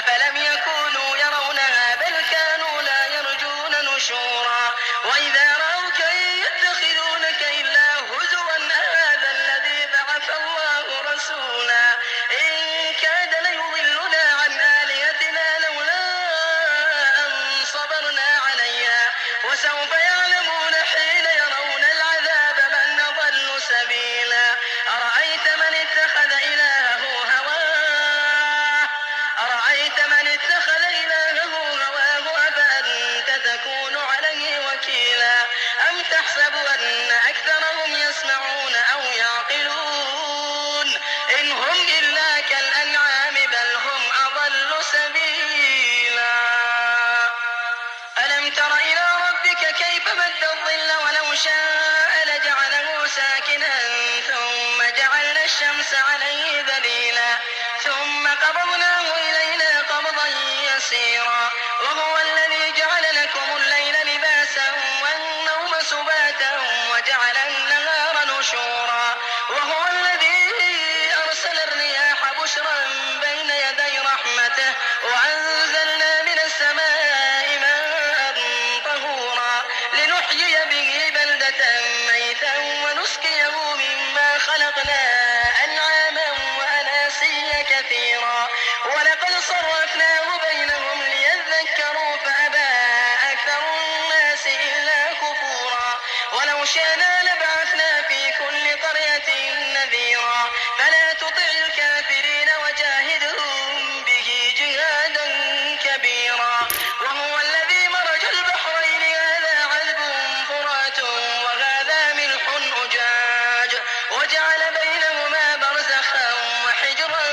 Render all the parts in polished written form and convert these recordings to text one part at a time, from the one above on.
أفلم يكونوا يرونها بل كانوا لا يرجون نشورا وإذا رأوك إن يتخذونك إلا هزوا أهذا الذي بعث الله رسولا إن كاد ليضلنا عن آلهتنا لولا أن صبرنا عليها وسوف يعلمون حين يرون العذاب من أضل سبيلا أرأيت من اتخذ إلهه هواه أفأنت تكون عليه وكيلا أم تحسب أن أكثرهم يسمعون أو يعقلون إن هم إلا كالأنعام بل هم أضل سبيلا ألم تر إلى ربك كيف مد الظل ولو شاء لجعله ساكنا ثم جعلنا الشمس عليه دليلا ثم قبضناه إلينا قبضا يسيرا وهو الذي جعل لكم الليل لباسا والنوم سباتا وجعل النهار نشورا وهو الذي أرسل الرياح بشرا بين يدي رحمته وأنزلنا من السماء ماء طهورا لنحيي به بلدة ميتا ونسقيه مما خلقنا أنعاما وأناسيا كثيرا ولقد صرفناه بينهم ليذكروا فأبى أكثر الناس إلا كفورا ولو شئنا لبعثنا في كل قرية نذيرا فلا تطع الكافرين وجاهدهم به جهادا كبيرا وهو الذي مرج البحرين هذا عذب فرات وهذا ملح أجاج وجعل بينهما برزخا وحجرا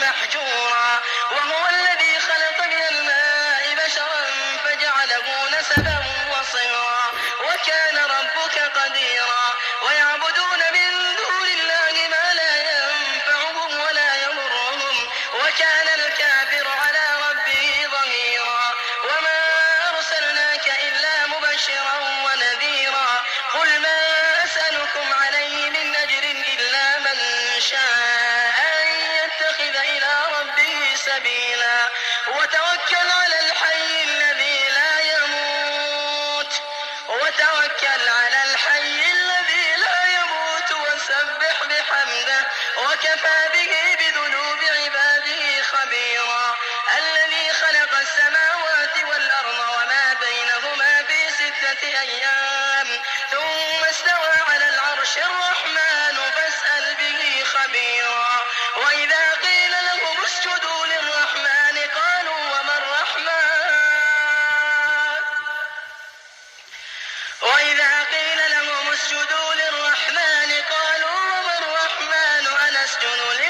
محجورا وهو الذي خلق من الماء بشرا فجعله نسبا وصهرا وكان ربك قديرا ويعبدون من دون الله ما لا ينفعهم ولا يضرهم وكان الكافر على ربه ظهيرا وما أرسلناك إلا مبشرا ونذيرا قل ما أسألكم عليه من أجر إلا من شاء أن يتخذ إلى ربه سبيلا وتوكل على الحي الذي لا يموت وسبح بحمده وكفى به بذنوب عباده خبيرا الذي خلق السماوات والأرض وما بينهما في 6 أيام ثم استوى على العرش الرحمن فاسأل به خبيرا وإذا قيل لهم اسجدوا للرحمن قالوا وما الرحمن أنسجد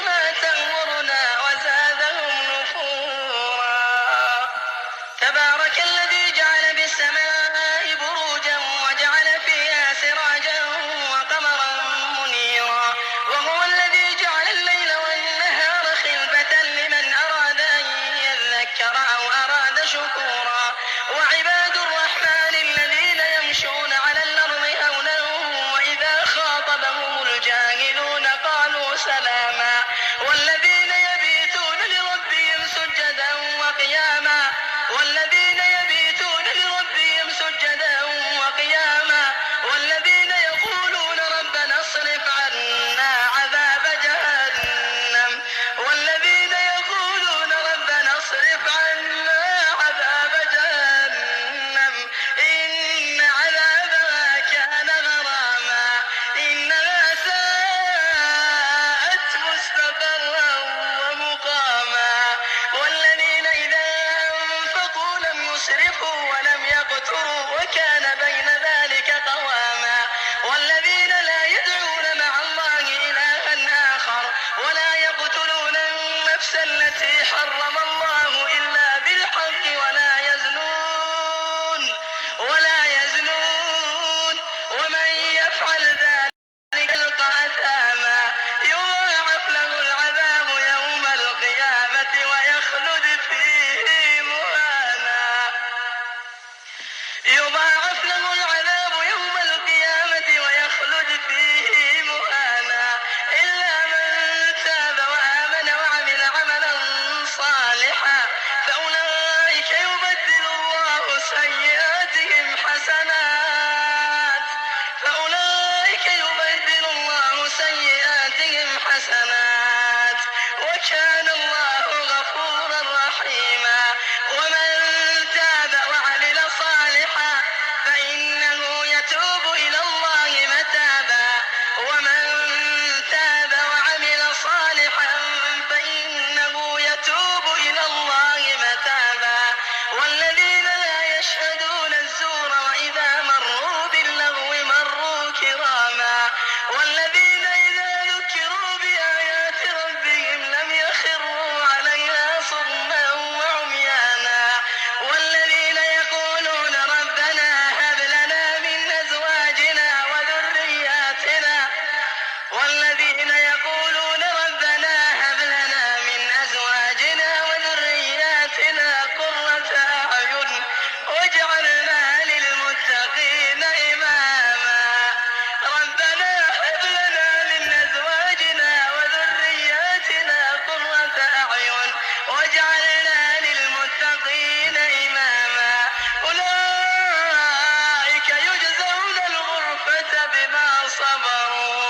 بما صبروا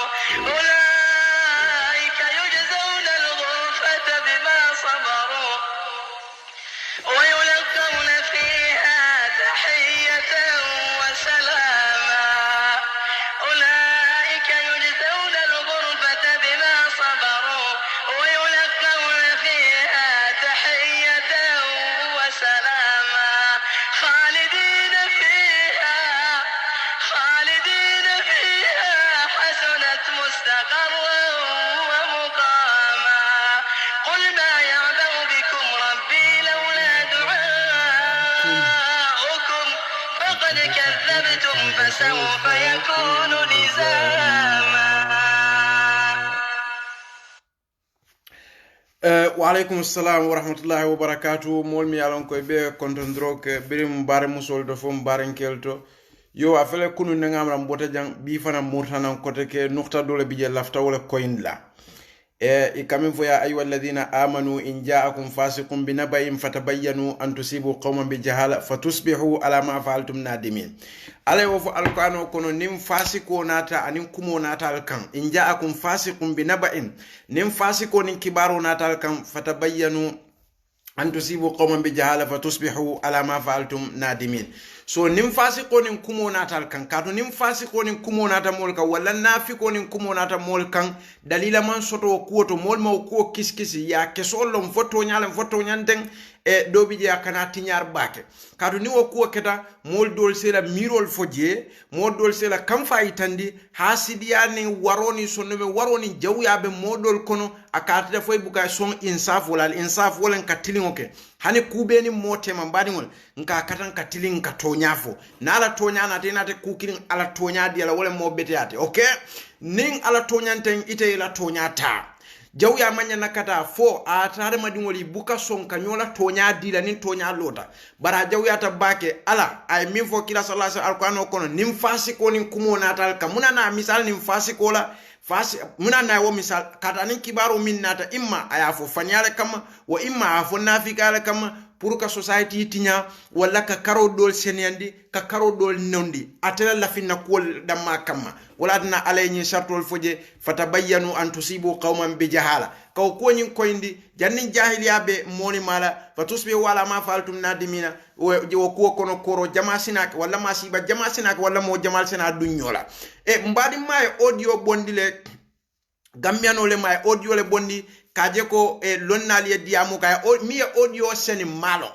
أولئك يجزون الغرفة بما صبروا ويلقون فيها تحية وسلاما أولئك يجزون الغرفة بما صبروا ويلقون فيها تحية وسلاما خالدين فيها حسنت مستقرا ومقاما قل ما يعبأ بكم ربي لولا دعاؤكم فقد كذبتم فسوف يكون لزاما. وعليكم السلام ورحمة الله وبركاته. مول مي يالون كوي بي كونتندروك بريم بار مسول دو فوم بارن كيلتو yo afele kunu nangam mbota jang bi fana murtana kote ke nukta dole bije lafta wala coin la ikamin fo ya ayyuhal ladhina amanu in ja'akum fasiqun binaba'in fatabayyanu an tusibu qauman bijahala fatusbihu ala ma fa'altum nadimin alay wo fo alqur'ano kono nim fasiko nata anin kumo nata alkan in ja'akum fasiqun binaba'in nim fasiko nin kibaro nata alkan fatabayyanu an tusibu qauman bijahala fatusbihu ala ma fa'altum nadimin so nim fasiko nin kumo natal kan kato nim fasiko nin kumo nata mol kan wala nafiko nin kumo nata mol kan dalila man soto kuoto mol ma ko kiskisi ya kesolom foto nyalam foto nyanden e dobi je akana tinyar bake kato ni wo ko keta mol dol sela mirol fojie mol dol sela kam fayitandi hasidiya ni waroni sonno be waroni jawyabe modol kono akata foy buka son insaf wala insaf wala katilingoke hani kubeni motema mbadingol nka katan katilin ka tonyafo nala tonya na tena te kukirin ala tonya di ala wala mo beteate okay ning ala tonyanten ite la tonya ta jawya manya nakata fo a tare madingoli buka son kanyola tonya di la nin tonya lota bara jawya ta bake ala ay min fo kila sallallahu alaihi wasallam alquran kono nim fasiko nin kumo natal kamuna na misal nim fasiko la fasi muna na wo misal katanin kibaru min nata imma aya fo fanyale kama wa imma afo nafikale kama pour ka society tinya wala ka karo dol senyandi ka karo dol nondi atela la finna kol damma kama wala adna alayni shartol foje fatabayyanu an tusibu qauman bi jahala kaw ko nyin koyndi janni jahiliya be moni mala fatusbi wala ma faltum nadimina wo ko kono koro jamasinak wala masiba jamasinak wala mo jamal sena dunyola e mbadi may audio bondile gambiano le may audio le bondi kaje ko e lonnali e diamu kay mi audio seni malo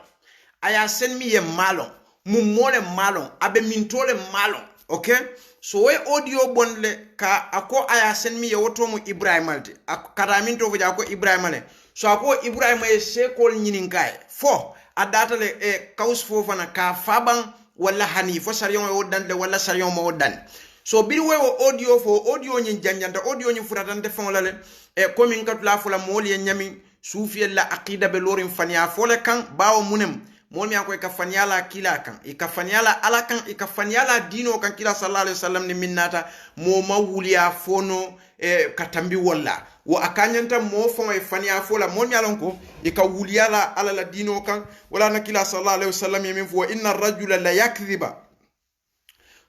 aya sen mi e malo mum mole malo abe mintole malo okay so we audio bonle ka ako aya sen mi e woto mu ibrahimalte akata minto fo jako ibrahimale so ako ibrahima e sekol nyininkay fo adata le e kaus fo fana ka faban wala hani fo sariyon e wodan le wala sariyon mo wodan so biri wewo audio fo audio nyin janjanta audio nyin furatante fon lale e komin katula fula moli en nyami sufi la aqida be lorin fania fole kan bawo munem molmi akoy ka faniala kila kan e ka faniala ala kan e ka faniala dino kan kila sallallahu alaihi wasallam ni minnata mo mawuliya fono e katambi walla wo akanyanta mo fon e fania fola molmi alon ko e ka wuliala ala la dino kan wala na kila sallallahu alaihi wasallam min fo inna ar-rajula la yakdhiba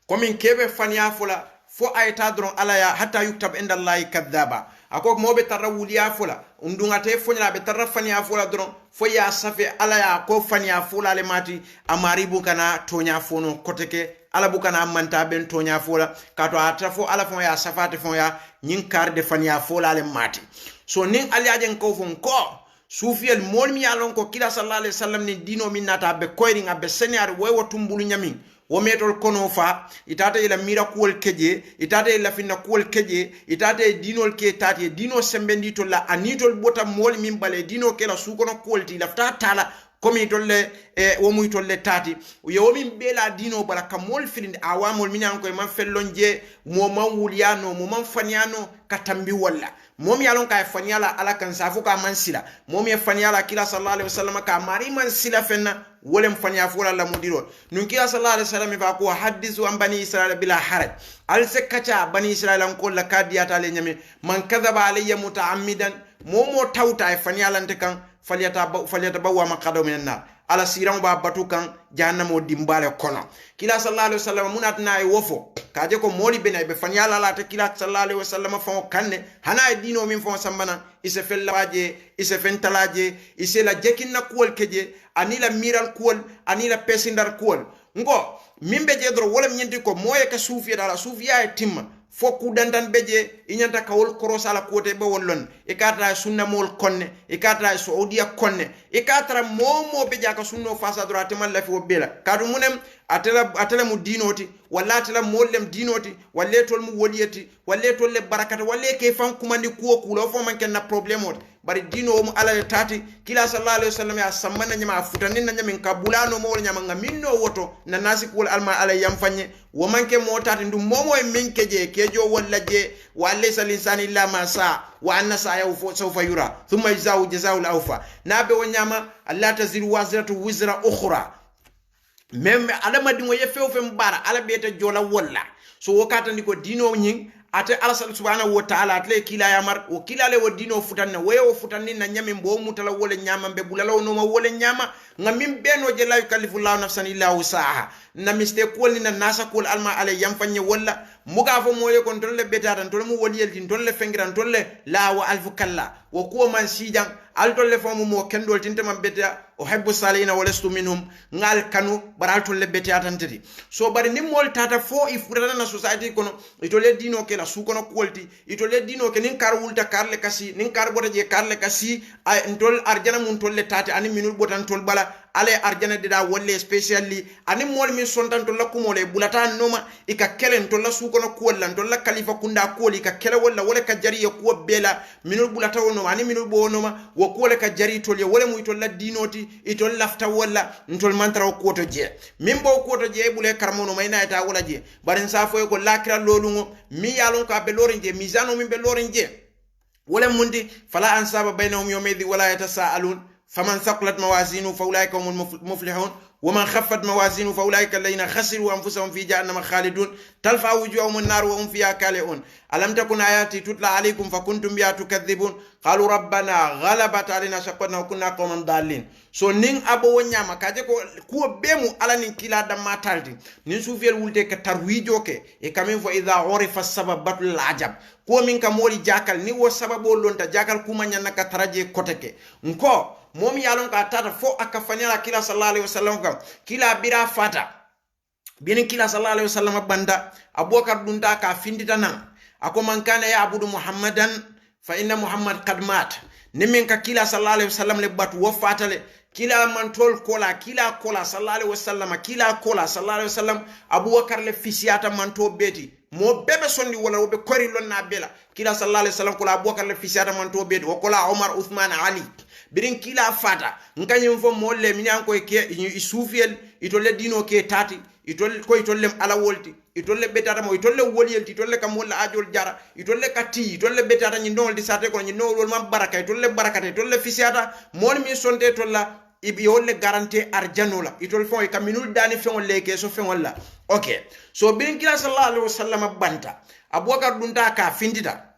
komin kebe fania fola fo ayta dron ala ya hatta yuktab inda allahi kadhaba ako mobe tarra wuliya fola undungate fonya be tarra fania fola dron fo ya safe ala ya ko fania fola le mati amari bukana tonya fono koteke ala bukana manta ben tonya fola kato atafo ala fo ya safate fo ya nyin kar de fania fola le mati so nin aliajen ko fon ko sufiel molmi alon ko kila sallallahu alaihi wasallam ni dino minata be koyri ngabe senior wewo tumbulu nyamin wo metol kono fa itata ila miracle keje itata ila finna kol keje itata dinol ke tati dino sembendi to la anitol bota mol min bale dino ke la sukono kolti lafta tala komi tolle wo muy tolle tati yo min bela dino bala kamol filinde awamol minan ko man fellonje mo man wuliano mo man faniano katambi walla mom yalon ka faniala ala kan safu ka man sila mom ya faniala kila sallallahu alaihi wasallam ka mari man sila fenna wolem fania fula la mudiro nun kila sallallahu alaihi wasallam fa ko hadisu an bani israil bila haraj al sekacha bani israil an ko la kadiyata le nyame man kadhaba alayya mutaammidan momo tawta e faniala nte kan falyata bawa maqado minan nar ala siran ba batu kan jahannamo dimbale kono kila sallallahu alaihi wasallam munat na ay wofo kaje ko moli bena be fan yalla la ta kila sallallahu alaihi wasallam fa kanne hana e dino min fa sambana ise fellaje ise fentalaje ise la jekinna kuwol keje anila miral kuwol anila pesindar kuwol ngo mimbe je dro wala nyenti ko moye ka sufiya dala sufiya e timma fokku dandan beje inyanta kawol korosala kote be wollon e katra sunna mol konne e katra saudiya konne e katra momo be jaka sunno fasa droite man lafi wobela kadu munem atela mu dinoti walla atela mollem dinoti walle tol mu woliyeti walle tol le barakata walle ke fan kumandi kuwo kulo fo man ken na problème ot bari dino mu ala tati kila sallallahu alaihi wasallam ya samana nyama futanin na nyamin kabulano mo nyama ngaminno woto na nasi kul alma ala yamfanye wo manke mo tati ndum momo e minkeje kejo walla je walle salinsani illa ma sa wa anna sa'ahu sawfa yura thumma yajzahu jazaa'ul awfa nabe wonyama alla taziru wazratu wizra ukhra mem alama dingo ye few fem bara ala beta jola walla so wakata ndiko dino nyin ate ala subhanahu wa ta'ala atle kila yamar o kila le wodino futanna weyo futanni na nyame mbo mutala wole nyama be bulala no ma wole nyama ngamim beno je la yukallifu Allah nafsan illa wusaha na miste kolni na nasa kol alma ale yamfanye walla muga fo moye kon tolle betatan tolle mu woliyel tin tolle fengiran tolle la wa alfu kalla wa ko man sijan al tolle fo mo kendol tinte man beta o habbu salina walastu minhum ngal kanu baral tolle betatan tati so bari nim mol tata fo ifurana na society kono itolle dino ke la su kono kolti itolle dino ke nin kar wulta karle kasi nin kar bota je karle kasi ay ntol arjana mun tolle tati ani minul botan tol bala ale arjana dida wolle specially ani mol min sontan to lakumole bulata noma ika kelen to la su kono kuwalla to la khalifa kunda koli ka kele walla wala ka jari ko bela minul bulata wono ani minul bo noma wo kole ka jari to le wala mu to la dinoti ito lafta walla ntol mantra ko to je mimbo ko to je bule karmono mayna ta wala je barin sa fo ko lakra lolungo mi yalon ka be lorinje mizano min be lorinje wala mundi fala ansaba bainahum yawmaydi wala yatasaalun فمن ثقلت موازينه فأولئك هم المفلحون ومن خفت موازينه فأولئك الذين خسروا أنفسهم في جهنم خالدون تلفع وجوههم النار وهم فيها كالئون ألم تكن آياتي تتلى عليكم فكنتم بها تكذبون قالوا ربنا غلبت علينا شقوتنا وكنا قوما ضالين so ning abo wonyama kaje ko bemu ala nin kila da mataldi nin sufiyel wulte ka tarwijo ke e kamen fo idha urifa sababatul ajab ko min ka moli jakal ni wo sababo lonta jakal kuma nyanna ka taraje koteke nko mom yalon ka tata fo akafanyala kila sallallahu alaihi wasallam kam kila bira fata bin kila sallallahu alaihi wasallam banda abubakar dunta ka findita nan ako man kana ya abudu muhammadan fa inna muhammad qad mat nimin ka kila sallallahu alaihi wasallam le batu wo fatale kila mantol kola kila kola sallallahu alaihi wasallam kila kola sallallahu alaihi wasallam abubakar le fisiata manto beti mo bebe sondi wala wobe kori lonna bela kila sallallahu alaihi wasallam kola abubakar le fisiata manto beti wo kola umar uthman ali birin kila fata nkanyim fo molle minyan ko ke isufiyel itolle dino ke tati itolle ko itolle ala wolti itolle betata mo itolle woliyel itolle kam wala ajol jara itolle kati itolle betata ni ndol di sate ko ni ndol ma baraka itolle barakate itolle fisiata mon mi sonte tolla ibi wolle garantie arjanola itol fon e kaminul dani fon leke so fon wala okay so birin kila sallallahu alaihi wasallam banta abubakar dunta ka findita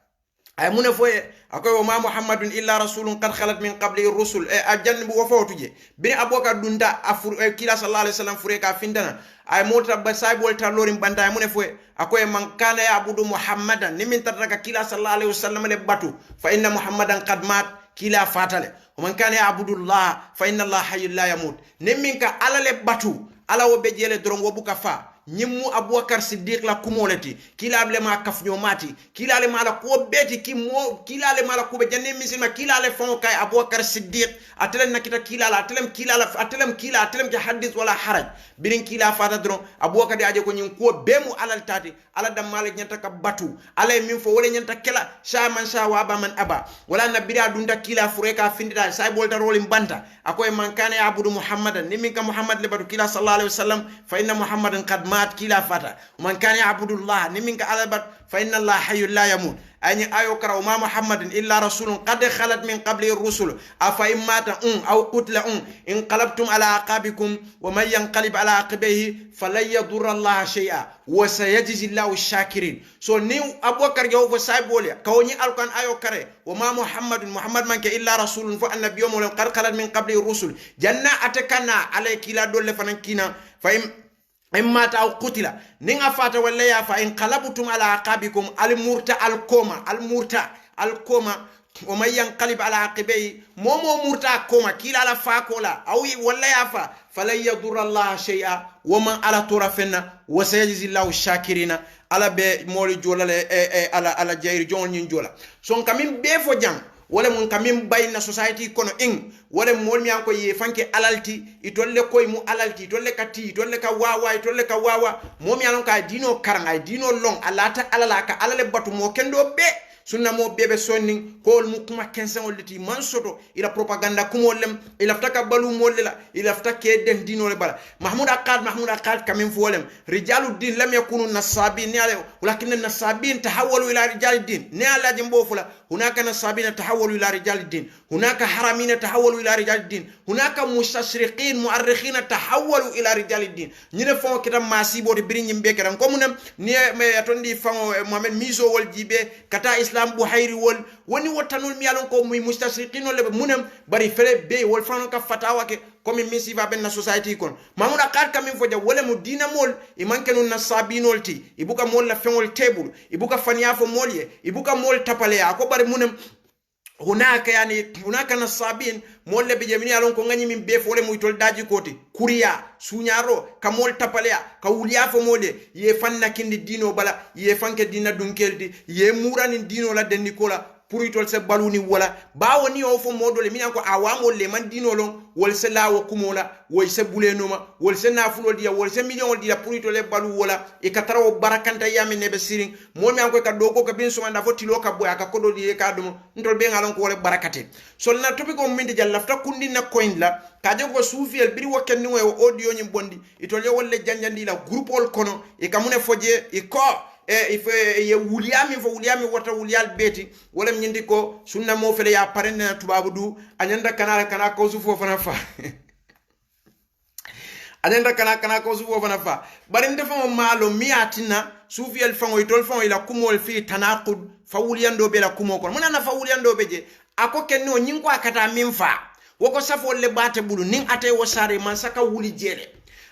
ay mune foye akoy ma muhammadun illa rasulun qad khalat min qabli ar-rusul e ajanbu wo fotuje bin abubakar dunta afur kila sallallahu alaihi wasallam fure ka findana ay mota ba saybol ta lorim banta ay mune foye akoy man kana ya abudu muhammadan nimin taraka kila sallallahu alaihi wasallam le batu fa inna muhammadan qad mat kila fatale man kana ya abudullah fa inna allah hayyul la yamut nimin ka ala le batu ala wo bejele doron wo buka fa nyimmu abubakar siddiq la kumolati kila le ma kafnyo mati kila le mala ko beti kila le mala ko be janne misilma kila le fon kay abubakar siddiq atelen nakita kila la atelem ki hadith wala haraj birin kila fata dron abubakar aje ko nyin ko bemu alal tati ala dam malik nyanta ka batu ala min fo wala nyanta kela sha man sha wa ba man aba wala nabira dunda kila fureka findida say bolta rolim banta akoy man kana ya abudu muhammadan nimin ka muhammad le batu kila sallallahu alaihi wasallam fa inna muhammadan qad mat kila fata man kana ya abudullah nimin ka alabat fa inna allah hayyul la yamut أني أيو كرا وما محمد إلا رسول قد خلت من قبل الرسل أفإن مات أو قتل انقلبتم على عقابكم ومن ينقلب على عقبيه فلن يضر الله شيئا وسيجزي الله الشاكرين. So ni Abubakar jaw fo saibole kawni alquran ayo kare وما محمد من إلا رسول فأنبي يوم قد خلت من قبل الرسل janna atakana عليك لا دول فنكينا فإن إما أو قتل نيغا فاتا ولا يا فإن قلبتم على عقابكم المرتع الكوما ومن ينقلب على عقبيه مومو مرتع كوما كيلا على فاكولا أو ولا يا فلن يضر الله شيئا ومن على طرفنا وسيجزي الله الشاكرين على بمولي جولا على جير جون جولا سون كمين بيفو جام wala mun kamim bayna society kono wala mol mi anko ye fanke alalti itolle koy mu alalti itolle ka wawa momi anon ka dino karanga dino long alata alala ka alale batu mo kendo be sunna mo bebe sonni kol mu kuma kensen olati man soto ila propaganda kumolem ila ftaka balu molela ila ftake den dino le bala mahmud aqad kamin folem rijalu din lam yakunu nasabin ni ale walakin nasabin tahawalu ila rijal din ni ala jimbo fula hunaka nasabin tahawalu ila rijal din hunaka haramin tahawalu ila rijal din hunaka mustashriqin muarrikhin tahawalu ila rijal din ñine fon kitam masibo de birin ñimbe keram ko munam ni me atondi fon mohammed miso wol jibe kata islam buhayri wol woni wotanul mi yalon ko muy mustashriqin wol munam bari fele be wol fano ka fatawa ke comme misi va ben na society kon mamuda kat kam fo ja wala mu dina mol e manke non na sabinol ti ibuka mol la fengol table ibuka fanya fo molye ibuka mol tapale ko bari munam hunaka nasabin molle be jemini alon ko ngani min be fole muy tol daji koti kuriya sunyaro ka mol tapalea ka wuliya fo mole ye fanna kindi dino bala ye fanke dina dunkeldi ye murani dino la denni kola puritol se baluni wala bawo ni o fo modole min ko awamo le man dino lon wol se lawo kumola wol se bulenoma wol se nafulo dia wol se million dia puritol e balu wala e katarawo barakanta yami nebe sirin mo mi an ko ka dogo ka bin suma nda fo tilo ka boya ka kodo di ka dum ntol be ngalon ko wala barakate so na topic o min de jalla fta kundi na coin la ka je ko sufiel biri wokken ni o audio nyim bondi itol ye wolle janjandi la groupe ol kono e kamune foje e ko ife ye wuliami wata wulial beti wala nyindi ko sunna mo fele ya parende na tubabu du anyanda kana ko su fo fana fa anyanda kana ko su fo fana fa bari ndefa mo malo miatina sufiel fango itol fango ila kumol fi tanaqud fa wuliando be la kumo ko munana fa wuliando be je ako kenno nyinko akata minfa woko safo le bate bulu nin ate wasare man saka wuli jele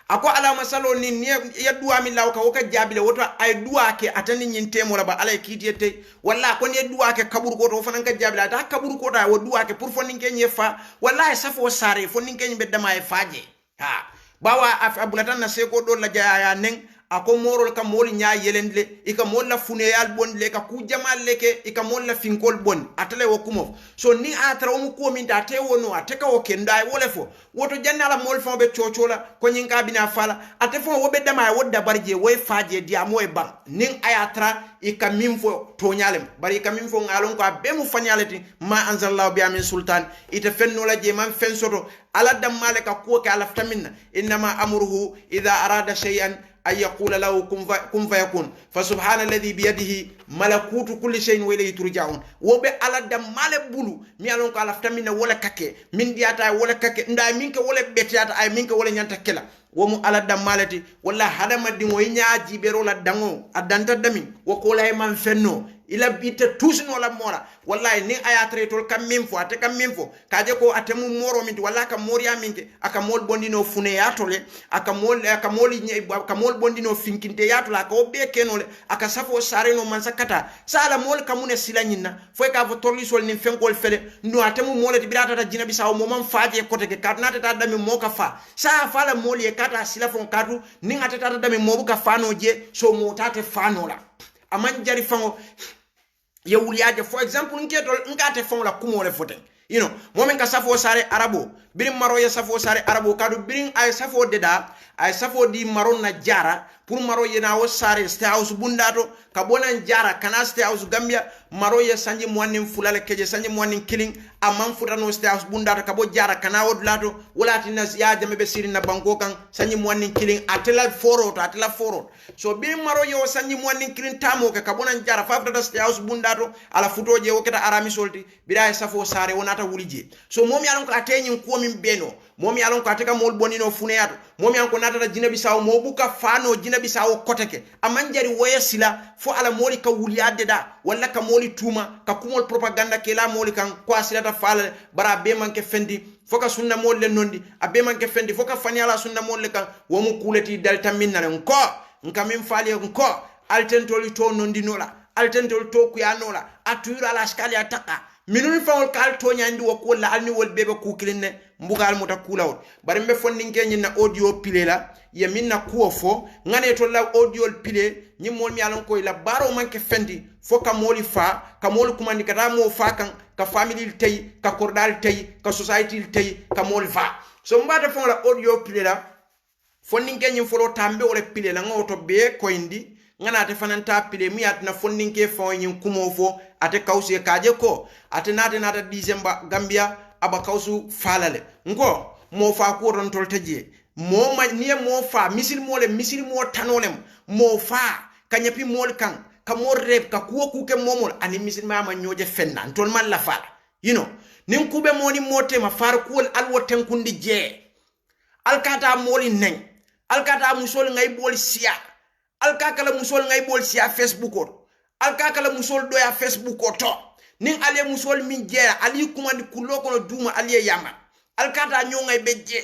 ako ala masalo ni ya duwa mi law ka woka jabile woto ay duwa ke atani nyin temo la ba ala kitiyete walla ko ne duwa ke kabur ko to fanan ka jabile ta kabur ko ta wo duwa ke pour fonin ke nyefa walla safo sare fonin ke nybe dama e faje ha bawa abulatan na seko do la jaya nen ako morol ka mol nya yelendle ika mol la funeyal bon le ka ku jamal leke ika mol la finkol bon atale wo kumo so ni atra o ko min ta te wono ateka o kenda wole fo woto jannala mol fo be chochola ko nyin ka bina fala ate fo wo be dama wodda barje woy faje dia moy ba nin ayatra ika mimfo to nyalem bari ika mimfo ngalon ko be mu fanyalati ma anzalallahu bi amin sultan ite fenno la je man fen soto ala dam malaka ko ka ala ftaminna inma amruhu idha arada shay'an أن يقول له كن فيكون فسبحان الذي بيده ملكوت كل شيء وإليه ترجعون وبي على دم مال بولو ميالون ko ala ftamina wala kake min diata wala kake nda minke wala betiata ay minke wala nyanta kela womu ala dam malati wala hadama dimo nyaaji bero la dango adanta dami wako lay man fenno ila bite tusino la mora wallahi ni ayatre tol kam minfo ate kam minfo kaje ko atemu moro minti wala ka moria minke aka mol bondino fune yatole aka mol bondino finkinte yatola ka obbe kenole aka safo sare no man sakata sala mol kamune silanyina foi ka vo torli sol ni fenkol fele no atemu molati birata ta jina bisaw mo man faaje kote ke katnata ta dami mo ka fa sa fala moli e kata sila fon katu ni atata ta dami mo ka fano je so mo tate fanola aman jari fango ye wuliaje for example ngate fon la kumo le foten you know momen ka safo sare arabo birim maro ya safo sare arabo kadu birim ay safo deda ay safo di maron na jara pour maro ye na wo sare state house bundato ka bonan jara kana state house gambia maro ye sanji moanin fulale keje sanji moanin killing amman futano stas bundata kabo jara kana wodlato wala tinas ya jame be sirina banko kan sanyi monin killing atela forot so be maro yo sanyi monin killing tamo ka kabona jara fafta stas bundato ala futoje woketa arami solti bida safo sare wonata wulije so momi alon ko atenyin ko min beno momi alon ko ateka mol bonino funeyato momi an ko natata jinabi sawo mo buka fano jinabi sawo koteke amanjari woya sila fo ala moli ka wuliyade da walla ka moli tuma ka kumol propaganda ke la moli kan ko asilata fala bara be manke fendi foka sunna mol le nondi abe manke fendi foka fani ala sunna mol le kan wo mu kuleti dalta minna ko nkamin fali ko altentoli to nondi nola altentoli to kuyanola atuyura ala skali ataka minun fawol kal to nyandi wo ko la alni wol bebe kukilinne mbugal muta kulawol bari mbe fondin kenyi na audio pilela ya minna kuo fo ngane to la audio pile nyi mol mi alon ko la baro manke fendi fo ka moli fa ka moli kumandi kata mo fa kan ka family tay ka kordal tay ka society tay ka moli fa so mbata fon la audio pilela fondin kenyi folo tambe wala pilela ngoto be ko indi ngana te fananta pile mi atna fondin ke fo nyi kumo fo ate kawse kaje ko ate nata December Gambia aba kawsu falale ngo mo fa ko ron tol taje mo ma ni mo fa misil mo tanolem mo fa kanyapi mol kan ka mo rep ka ko ku ke momol ani misil ma nyoje fenna tol man la fa nin kube moni mote ma far ko alwoten kundi je alkata moli nen alkata musol ngay bol sia alkakala musol ngay bol sia Facebook o alkakala musol do ya Facebook o to nin ale musol min jera ali kumandi kulo kono duma ali yama alkata nyongay bejje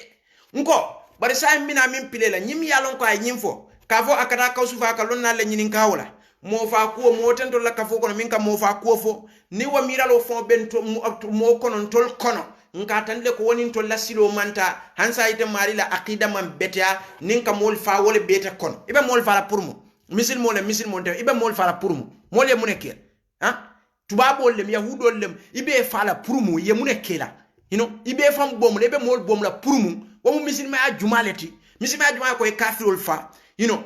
nko bari sa mina min pilela nyim yalon ko ay nyimfo ka fo akata kawsufa ka lonna le nyinin kawla mo fa ko mo tento la ka fo kono min ka mo fa ko fo ni wa miralo fo bento mo kono tol kono nka tande ko woni to lasilo manta hansa ite mari la aqida man betia nin ka mol fa wole beta kono ibe mol fa la pour mo misil mo te ibe mol fa la pour mo mole muneke tubabo lem yahudo lem ibe fa la pour mo ye muneke la ibe fam bom le ibe mol bom la pour mo wo mu misil ma ajumaleti misil ma ajuma ko e kafirol fa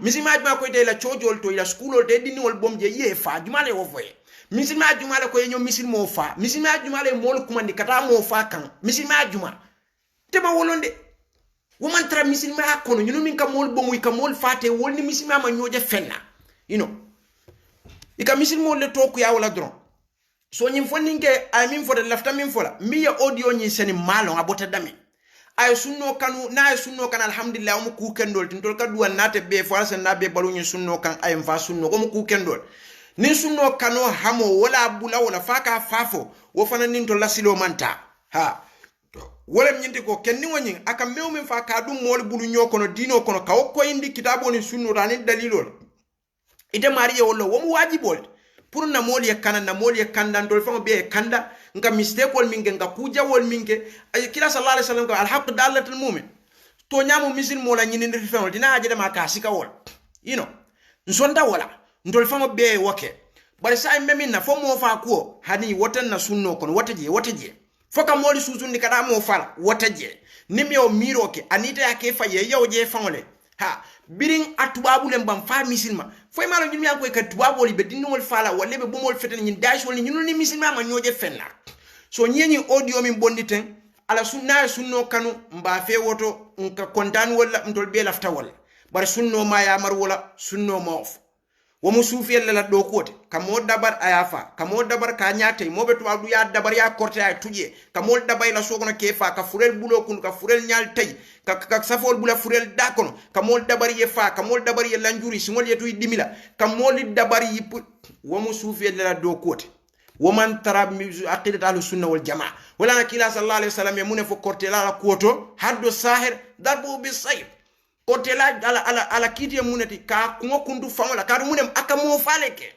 misil ma ajuma ko de la chojol to ila schoolol de dinol bom je ye fa jumale wo foye misilma ajumale ko yenyo misil mo fa misilma ajumale mol kumandi kata mo fa kan misilma ajuma tema wolonde woman tra misilma akono nyunu min ka mol bomu ka mol fate wolni misilma ma nyoje fenna ika misil mo le toku ya wala dron so nyim foninge ay min fo de lafta min fola mi ya audio nyi seni malo abota dami ay sunno kanu na ay sunno kan alhamdulillah mu ku kendol tin tol ka duwan nate be fo sen na be balu nyi sunno kan ay fa sunno ko mu ku kendol nin sunno kano hamo wala bula wala faka fafo wo fana nin to lasilo manta wala nyindi ko kenni woni aka mewmi fa ka dum mol bulu nyokono dino kono ka ko indi kitabo ni sunno tani dalilol ite mariye wollo wo wajibol pour na mol ye kana na mol ye kanda ndol fa be kanda nga mistake wol minge nga kuja wol minge ay kila sallallahu alaihi wasallam ko al haqq dalatul mu'min to nyamo misil mola nyini ndi fa dina aje ma ka sika wol nsonda wala ndol famo be woke bari sa memi na fo mo fa ko hani wotan na sunno kon wotaje foka moli suzu ni kada mo fala wotaje nimi o miroke anita yake fa ye yawje famole biring atubabu lem bam fa misilma foy malo nyimi yanko ka tubabu li be dinol fala wala be bomol feten nyin dash wala nyinu ni misilma ma nyoje fenna so nyenyi audio min bonditen ala sunno kanu mba fe woto nka kontan wala ndol be lafta wala bari sunno ma ya mar wala sunno ma of wo musufiyel la do kote kamo dabar ayafa kamo dabar ka nyate mobe to adu ya dabar ya korte ay tuje kamo dabay la sogono kefa ka furel bulo kun ka furel nyal tay ka safol bula furel dakono kamo dabar ye fa kamo dabar ye lanjuri simol yetu dimila kamo li dabar yi wo musufiyel la do kote wo man tarab aqidat ahlus sunna wal jamaa wala nakila sallallahu alaihi wasallam yamune fo korte la koto haddo sahir darbu bisayf kotela ala kiti munati ka kungo kundu famola ka munem aka mo faleke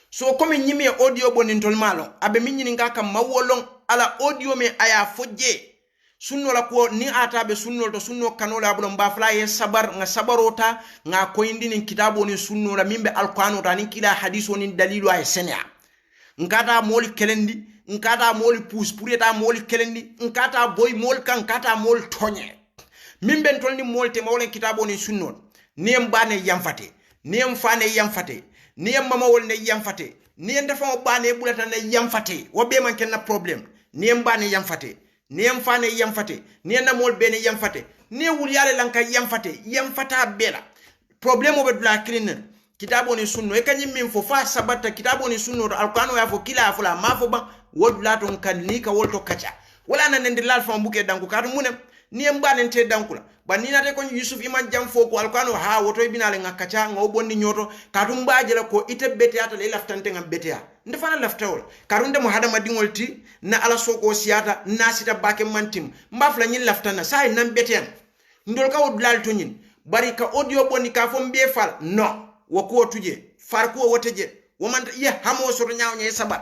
so comme nyimi audio bonintol malo abe minni ngaka mawolon ala audio me aya fojje sunno la ko ni atabe sunno to sunno kanola bulon ba fla ye sabar nga sabarota nga ko indini kitabo ni sunno la mimbe alqur'ano ta ni kila hadiso ni dalilu ay senya ngata mol kelendi ngata mol pus pureta mol kelendi ngata boy mol kan kata mol tonye mimben tolni molte mawlen kitabo ni sunnon niem bane yamfate niem fane yamfate ni en mama wol ne yamfate ni en dafa bane bulata ne yamfate wo be man ken na problem ni en bane yamfate ni en fane yamfate ni en mol bene yamfate ni wul yale lanka yamfata bela problem o be dula kilin kitabo ni sunno e kanyim min fo fa sabata kitabo ni sunno alqur'ano ya fo kila afula ma fo ba wodula ton kan ni ka wolto kacha wala nan ndi lal fa mbuke danku kadu munem ni en banen te dankula ba ni nate ko Yusuf iman jam fo ko alqur'ano ha woto binale ngakacha ngo bonni nyoto kadu mbaaje la ko ite beteata le laftante ngam betea ndefana laftawol karunde mo hada madingol ti na ala soko siata na sita bake mantim mbafla nyin laftana sai nan betem ndol ka wodulal to nyin bari ka audio bonni ka fo mbe fal no wako tuje farko woteje woman ye hamo so nyaaw nye sabat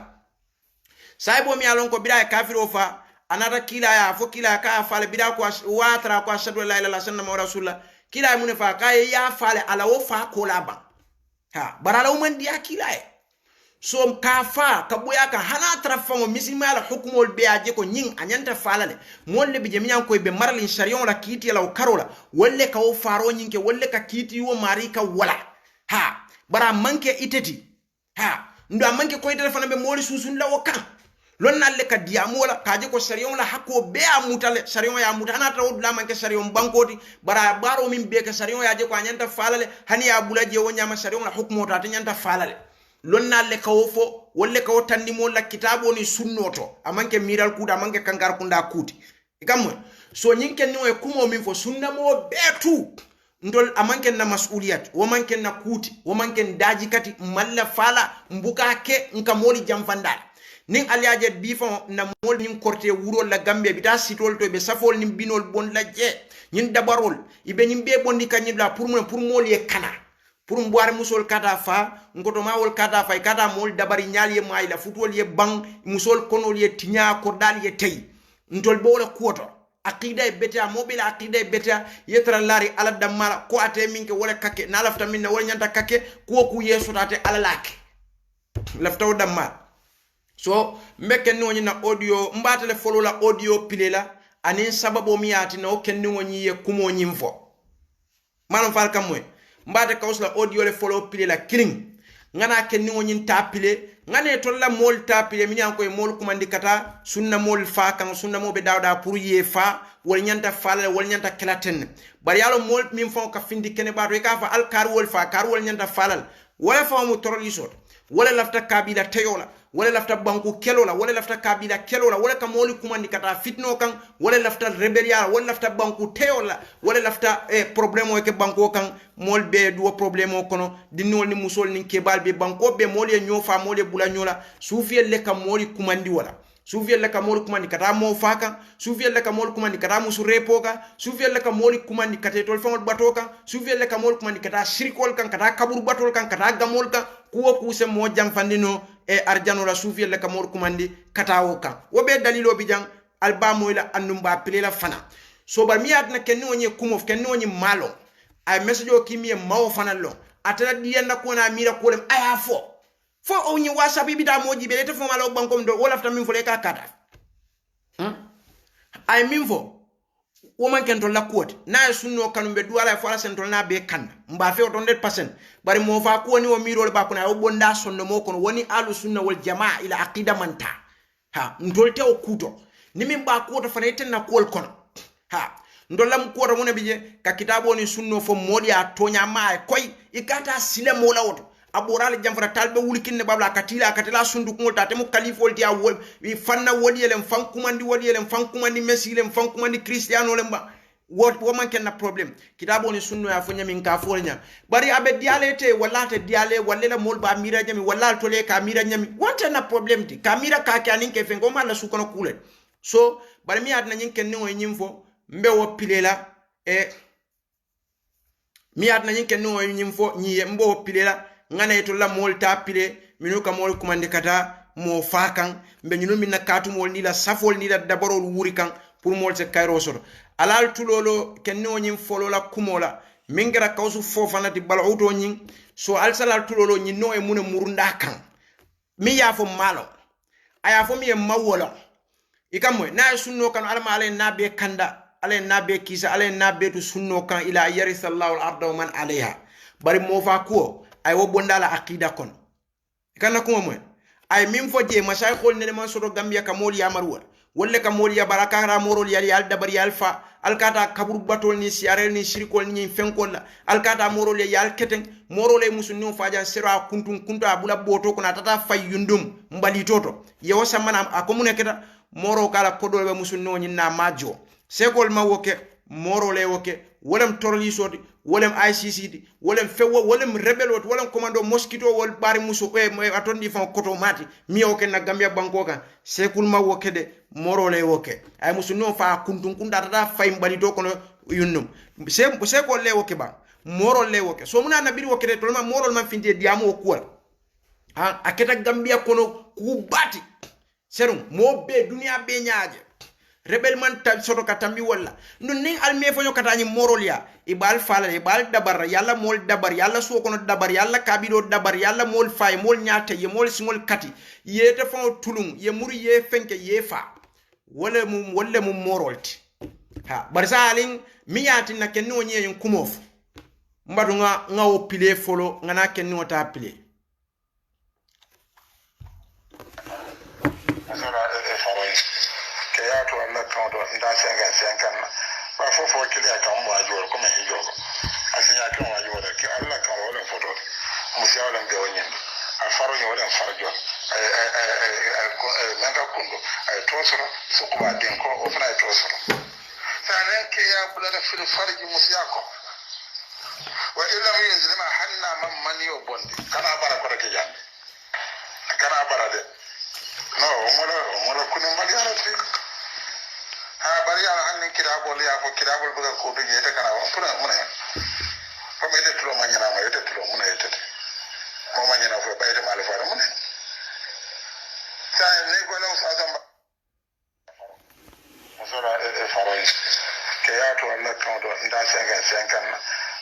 sai bo mi alon ko bida kafiro fa anata kila ya fo kila ka fale bida ko watra ko ashadu la ilaha illallah sallallahu alaihi wasallam kila mun fa ka ya fale ala wo fa ko laba ha barala man dia kila e so ka fa ka boya ka hana trafa mo misima la hukmol be aje ko nyin anyanta falale molle bi jemiyan ko be marlin sharion la kiti la karola wolle ka wo faro nyinke wolle ka kiti wo marika wala ha bara manke iteti ha ndo manke ko itete fana be moli susun la wokan lon nalle ka diamola kaje ko sariyon la hakko be amutale sariyon ya mutana ta wudla manke sariyon bankoti bara baro min be ka sariyon ya je ko anyanta falale hani ya bulaje wonyama sariyon la hukmo ta nyanta falale lon nalle ka wofo wolle ka wotandi mo la kitabo ni sunnoto amanke miral kuda amanke kangar kunda kuti ikamwe so nyinke niwe kumo min fo sunna mo betu ndol amanken na mas'uliyat wo manken na kuti wo manken daji kati malla fala mbuka ke nka moli jamfandal nin aliaje bifon na mol nin korte wuro la gambe bita sitol to be safol nin binol bon la je nin dabarol ibe nin be bondi kanyi la pour mol ye kana pour mboare musol kata fa ngoto mawol kata fa kata mol dabari nyal ye mayla futol ye bang musol konol ye tinya ko dal ye tay ndol bo la kuoto aqida e beta mobile aqida e beta yetra lari ala damala ko ate minke wala kake na lafta minna wala nyanta kake ko ku yeso tate ala lake lafta dammal so mbeke ni na audio mbatale follow la audio pilela anin sababo miati na okenni woni ye kumo nyimfo manam fal kamwe mbate kausla audio le follow pilela killing ngana kenni woni tapile ngane tolla mol tapile mi nyan koy mol kumandi kata sunna mol fa kan sunna mo be dawda pour ye fa wol nyanta fala wol nyanta klaten bari yalo mol min fon ka findi kene ba to ka fa al kar wol fa kar wol nyanta falal wala fa mu torlisot wala lafta kabila tayola wala lafta banku kelola wala lafta kabila kelola wala ka moli kumandi kata fitno kan wala lafta rebelia wala lafta banku tayola wala lafta problemo ke banko kan mol be do problemo kono dinol ni musol ni kebal be banko be moli nyofa moli bula nyola sufiel le ka moli kumandi wala sufiel le ka moli kumandi kata mo faka sufiel le ka moli kumandi kata musu repoka sufiel le ka moli kumandi kata tol fangol batoka sufiel le ka moli kumandi kata shirikol kan kata kabur batol kan kata gamol kan kuwo kuse mo jamfandino e arjano la sufiel le ka moli kumandi kata wokan wobe dalilo bijang albamo ila annumba pilela fana so bar miat na kenni woni kumof kenni woni malo ay message o kimi mawo fana lo atala dienda ko na mira ko dem aya fo onyi whatsapp bida moji be te fo malo bankom do wala fta min fo le ka kata ay min fo wo man ken to la kote na sunno kanu be duwala fo ala sentol na be kanda mba fe 100% bari mo fa ko ni o miro ba ko na o bonda sonno mo kono woni alu sunna wal jamaa ila aqida manta ha ndolte o kuto ni min ba ko to fana ten na kol kono ha ndolam ko to mona bije ka kitabo ni sunno fo modi a tonya ma koy ikata sile mo lawoto aboral jamfara talbe wulikinne babla katila sundu ko tate mo kalifol dia wol wi fanna woli elem fankumandi messi elem fankumandi cristiano lemba wo man ken na problem kitabo ni sunno ya fonya min ka folnya bari abe dialete wala te diale wala mol ba mira nyami wala to le ka mira nyami wonte na problem ti kamira ka kanin ke fengo mala su kono kule so bari mi adna nyin ken ni o nyimfo mbe wo pilela mi adna nyin ken ni o nyimfo nyi mbe wo pilela ngana to la mol tapile minuka mol kumande kata mo fakan mbe nyunu minna katu mol ni la safol ni la dabarol wuri kan pour mol se kayro sor alal tulolo kenno nyim folo la kumola mingira kawsu fofana di balauto nyin so al salal tulolo nyinno e muna murunda kan mi ya fo malo aya fo mi e mawolo ikamwe na sunno kan alma ale nabe kanda ale nabe kisa ale nabe tu sunno kan ila yarisallahu al-arda wa man alaiha bari mo fa ko ay wo bondala aqida kon kana kuma mo ay min fo je masaykhol ne man soto gambia ka moli yamarwa wolle ka moli ya baraka ra morol yal dabar yal fa alkata kabur batol ni siarel ni shirikol ni fenkol la alkata morol yal keten morol e musunni fajan sira kunta bula boto kuna tata fay yundum mbali toto yewo samana akomune keta moro kala kodol be musunni nyina majo sekol ma woke morol e woke wolem torli soti wolem ICC wolem fewo wolem rebel wot wolem commando mosquito wol bari muso e atondi fan koto mati mi o ken na gambia banko kan sekul ma woke de morole woke ay musu no fa kuntun kunda tata fay mbali do kono yunnum sekol le woke ba morol le woke so muna na biri woke de tolma morol man finde diamo ko ha aketa gambia kono ku bati serum mo be dunia be nyaaje rebel man soto katambi wala ndun ning alme fanyo katani morol ya ibal fala ibal dabar yalla mol dabar yalla so kono dabar yalla kabido dabar yalla mol fay mol nyaate ye mol singol kati yete fon tulung ye muri ye fenke ye fa wala mum morolti ha barsalin miyati na kenno nyen kumof mbadu nga o pile folo ngana kenno ta pile asala e faroy ke ya to Allah kan do nda sengan ba fo kile kan mo ajor ko me hijogo asinya kan ajor ke Allah kan wala foto musyawalan be wonyen a faro ni wala farjo nanga kundo ay tosoro sukuba den ko o fana tosoro sanan ke ya bulada fil farji musyako wa illa yunzilma hanna man yo bondi kana bara ko ke jande kana bara de no mola kunu mali ala fi ha bari ala hanni kirabo ya ko kirabo buga ko be yete kana wa pura mun he ko me de tulo manyana ma yete tulo mun yete mo manyana fo bayde mal fa mun he sai ne ko law sa zamba musora e faroy ke ya to Allah kan do nda sengan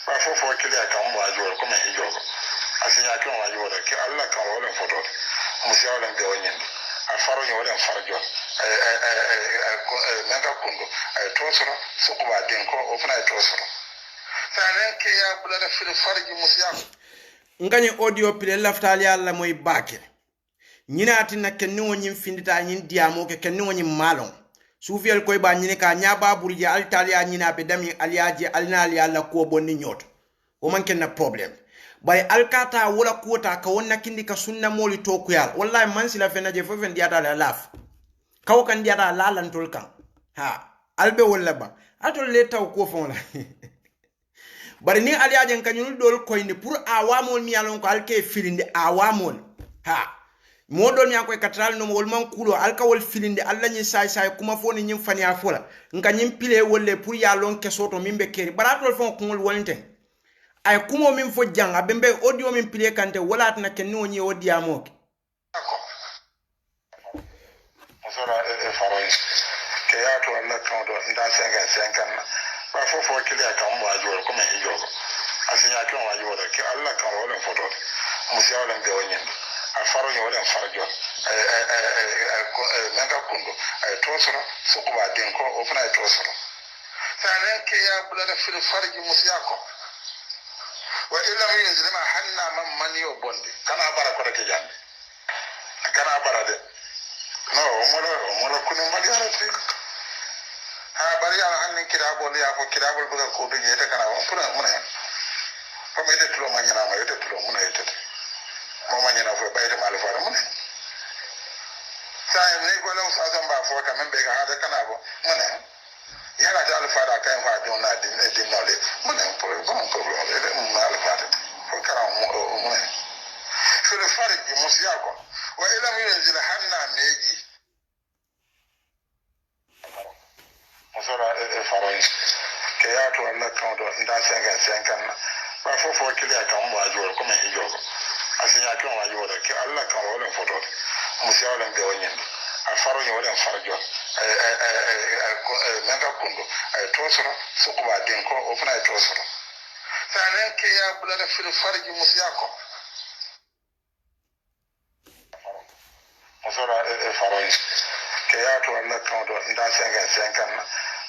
ba fo kile kan mo ajor ko me hijogo asinya kan ajor ke Allah kan wala foto musyawalan be wonyen a faro ni wala farjo nanga kundo ay tosoro sukuba den ko o fana tosoro sanen ke ya bulada fil farji musyam ngani audio pile laftali alla moy bakir nyina tinna kenni wonyin findita nyin diamo ke kenni wonyin malon sufiel koy ba nyine ka nyaba burji altaliya nyina be dami aliyaji alnali alla ko bonni nyoto o man kenna problem bay alkata wala kuota ka wonna kindi ka sunna moli to kuyal wallahi man sila fena je fofen diata la laf kaw kan diata la lan tol kan ha albe wala ba atol le taw ko fon la bari ni aliyaji kan nyul dol koy ni pour awamol mi yalon ko alke filinde awamol ha modol mi akoy katral no wol man kulo alka wol filinde alla nyi say kuma foni nyim fani afola nka nyim pile wolle pour yalon ke soto mimbe keri baratol fon kongol wolinte ay kumo min fo janga bembe audio min pile kante wala tana kenni woni odi amoke musora e faroy ke ya to Allah kan do nda sengan ba fo kile kan mo ajor ko me hijogo asinya kan ajor ke Allah kan wala foto musyawalan be wonyen a faro ni wala farjo nanga kundo ay tosoro sukuba den ko o fana tosoro sanen ke ya bulada fil farji musyako wa illa yunzilma hanna man yo bondi kana bara ko ke jande kana bara de no mola kunu mali ala fi ha bari ala hanni kirabo ya ko kirabo buga ko be yete kana wa pura mun he ko me de tulo manyana ma yete tulo mun yete mo manyana fo bayde mal fa mun he sai ne ko law sa zamba fo ka men be ga hada kana bo mun he yana da alfada kan fa don na din nole mun pour bon problème de mun alfada ko kara mun fil farj musyako wa ila yunzil hanna meji musora e faroy ke ya to Allah kan do nda sengan ba fo kile kan mo ajor ko me hijogo asinya kan ajor ke Allah kan wala foto musyawalan be wonyen a faro ni wala farjo nanga kundo ay tosoro sukuba den ko o fana tosoro sanen ke ya bulada fil farji musyako musora e faroy ke ya to Allah kan do nda sengan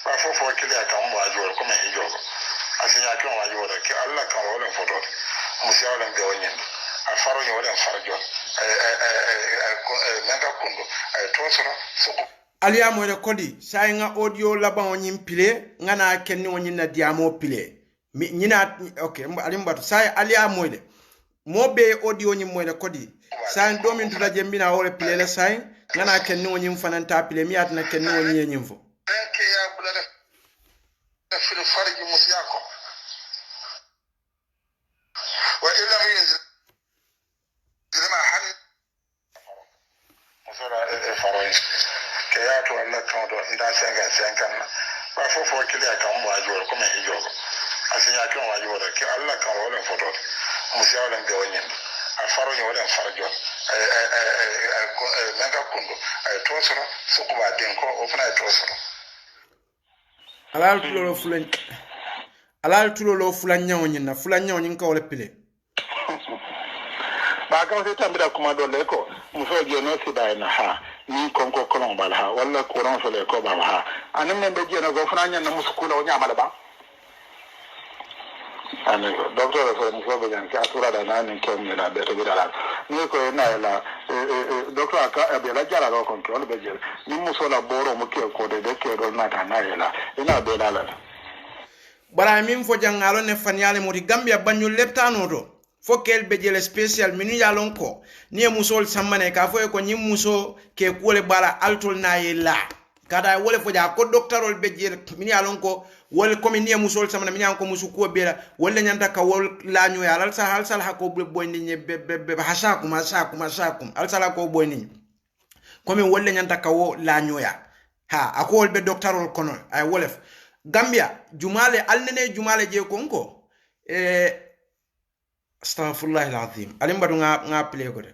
ba fo kile kan mo ajor ko me hijogo asinya kan ajor ke Allah kan wala foto musiya wala be wonyen a faro ni wala farjo nanga kundo tosoro suku aliya mo ne kodi sai nga audio laban onyin pile ngana kenni onyin na diamo pile nyina okay alimbatu sai aliya mo de mo be audio nyi mo ne kodi sai domin tula jembina wole pile la sai ngana kenni onyin fananta pile mi atna kenni onyin nyimfo ke ya bulada fil farji musiyako wa illa min zilma han musala faroy ke ya to Allah kan do nda sengan ba fofo kile kan mo ajo ko me hijogo asinya kan wajo da ke Allah kan wala foto musiya wala be wonyen a faro ni wala farjo nanga kundo tosoro sukuba den ko ofna tosoro alal tulolo fulan nyawnyin na fulan nyawnyin ka wala pile ba ka sai tambira kuma dole ko muso je no sida na ha ni konko kolon bal ha wala kuran so le ko ba ha anan men be je na go fana nyan na musukula o nyamala ba ani docteur so muso be jan ka sura da nan ke mi na be to bidala ni ko na la docteur ka be la jara ro control be je ni muso la boro mu ke ko de ke ro na ta na la ina be la bara min fo jangalo ne fanyale moti Gambia banyu leptano do fo kel be je le special minu yalon ko ni musol sammane ka fo ko ni muso ke kole bara altol na yela kada wole fo ja ko doctorol be je minu yalon ko wol komi ni musol sammane minu ko musu ko bela wala nyanta ka wol lañu yalal sa hal sal hako boy ni be hasakum al sala ko boy ni komi wala nyanta ka wo lañu ya ha akol be doctorol kono ay wolef Gambia jumale alnene jumale je konko astaghfirullah alazim alimbadu nga play ko de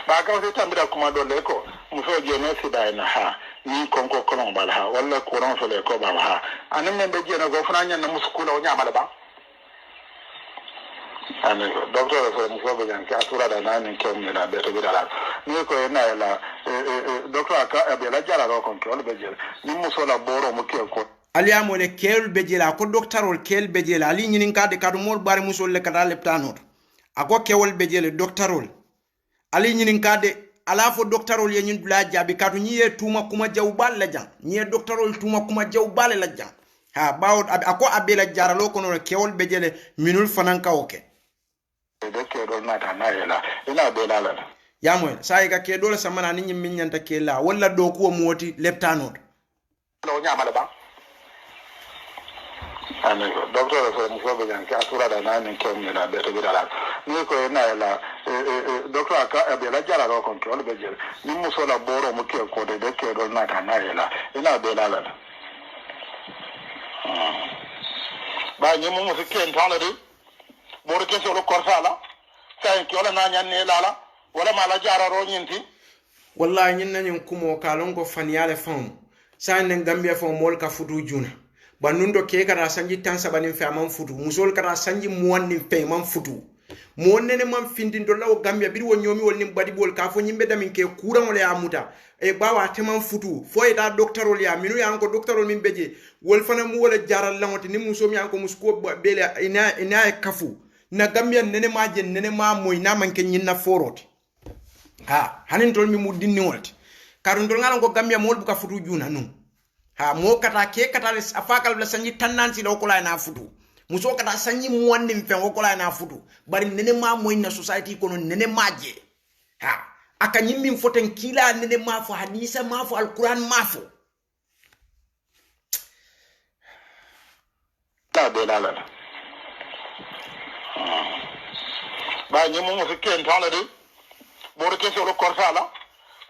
ba ka sai tambira kuma dole ko muso je no sida na ha ni konko kolon bal ha wala kuran so le ko ba ha anan men be je na go fana nyan na musukula o nyamala ba ani docteur so muso be jan ka sura da nan ke mi na be to bidala ni ko na la docteur ka be la jara ro control be je ni muso la boro mu ke ko aliya mo le kel be je la ko doctorol kel be je la ali nyinin ka de kadu mol bare muso le kada leptano ako kewol be je le doctorol ali nyinin ka de ala fo doctorol ye nyin dula jabi kadu nyi tuma kuma jawbal la jan nyi doctorol tuma kuma jawbal la jan ha bawo ako abela jara lo kono kewol be je le minul fanan ka oke de ke do na ta na yela ina be la ya mo sai ga ke dole samana ni nyim nyanta ke la wala do ko moti leptano lo nyamala ba ani docteur so muso be jan ka sura da nan ke mi na be to bidala ni ko na la docteur ka be la jara ro control be je ni muso la boro mu ke ko de ke do na ta na yela ina be la ba ni mu muso ke ntana de boro ke so lo korsala sai ke wala na nyan ne lala wala mala jara ro nyinti wallahi nyin nanyin kumo kalon ko faniyale fam sai nen Gambia fam mol ka futu juna banundo ke kana sanji tan sabanin fe man futu musol kana sanji muwanni fe man futu monene man findin do law Gambia biri won nyomi wol nim badi bol ka fo nyimbe damin ke kuran wala amuta e bawa te man futu fo e da doctorol ya minu ya ko doctorol min beje wol fana mu wala jaral lawti ni muso mi an ko musko bele ina e kafu na Gambia nene ma jen nene ma moy na man ke nyinna foroti ha hanin tol mi mu dinni wolti karun dol ngalan ko Gambia mol bu ka futu juna nun ha mo kata ke kata les afakal bla sanji tannan si do ko la na futu muso kata sanji mu wonni fen ko la na futu bari nene ma moy na society kono nene maje ha aka nyimmin foten kila nene ma fo hadisa ma fo alquran ma fo ta be la ba ni mu muso ke ntana de boro ke so lo korsala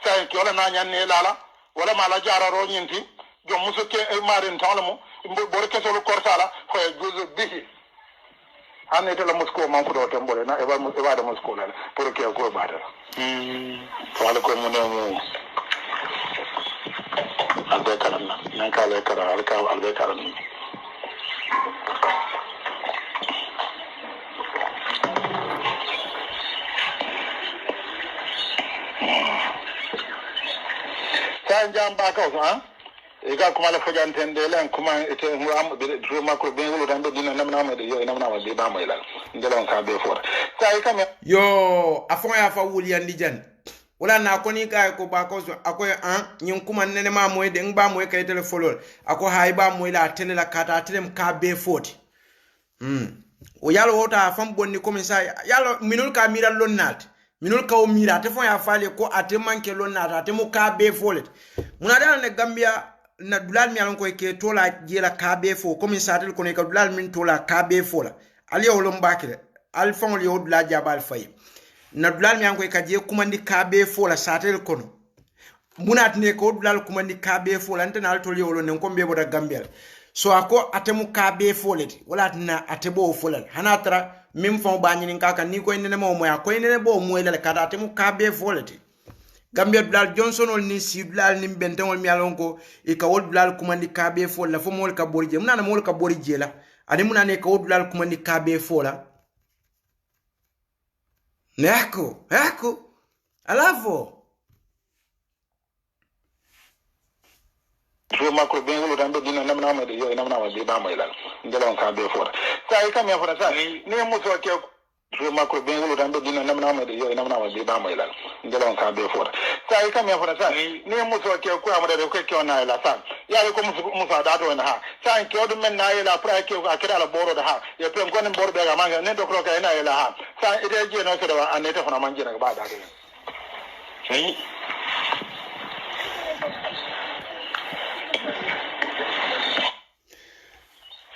sai ke wala na nyan ne lala wala mala jara ro nyinti jom muso ke marin tawlamo bor ke solo kortala ko juzu bihi hanne to la musko man ko do tembole na e ba da musko la pour que ko ba da wala ko mo no albe karam na nan ka le kara albe karam kan jam ba ka ha ega kuma la fajan tende len kuma ite muram be dro makro be wulu tan be dina namna ma de yo namna ma be ba moy la ngelon ka be for sai kam yo afon ya fa wuli yandi jan wala na ko ni ka ko ba ko akoy an nyin kuma nene ma moy de ngba moy kay tele folol ako hay ba moy la tele la kata telem ka be foti o yalo wota fam bonni comme ça yalo minul ka mira lonnat minul ka o mira te fon ya fale ko ate manke lonnat ate mo ka be folet munada ne Gambia na dulal mi alon ko ke tola jela ka be fo comme ça tel ko ne ka dulal min tola ka be fola ali o lombakire al fon li o dula jabal fay na dulal mi an ko ka je kumandi ka be fola satel kono munat ne ko dulal kumandi ka be fola ntana al toli o lo ne ko be boda Gambia so ako atemu ka be foleti wala na atebo folal hanatra mim fon ba nyinin kaka ni ko nene mo moya ko nene bo moy la kada atemu ka be foleti Gambia dulal Johnson ol ni si dulal ni bentengol mi alon ko e ka wol dulal kumandi ka be fola fo mol ka borje munana mol ka borje la ani munane ka wol dulal kumandi ka be fola neko alavo dro makro be wulu tan be dina namna ma de yo namna ma be ba moy la ngelon ka be for sai kam ya for sai ni muso ke dro makro be wulu tan be dina namna ma de yo namna ma be ba moy la ngelon ka be for sai kam ya for sai ni muso ke ko amade ko ke ona la sa ya ko muso da to na ha sai ke odu men na la pra ke ko akira la boro da ha ya pem ko ne boro be ga manga ne do ko ka na la ha sai ide je no so da anete fona manje na ba da de sai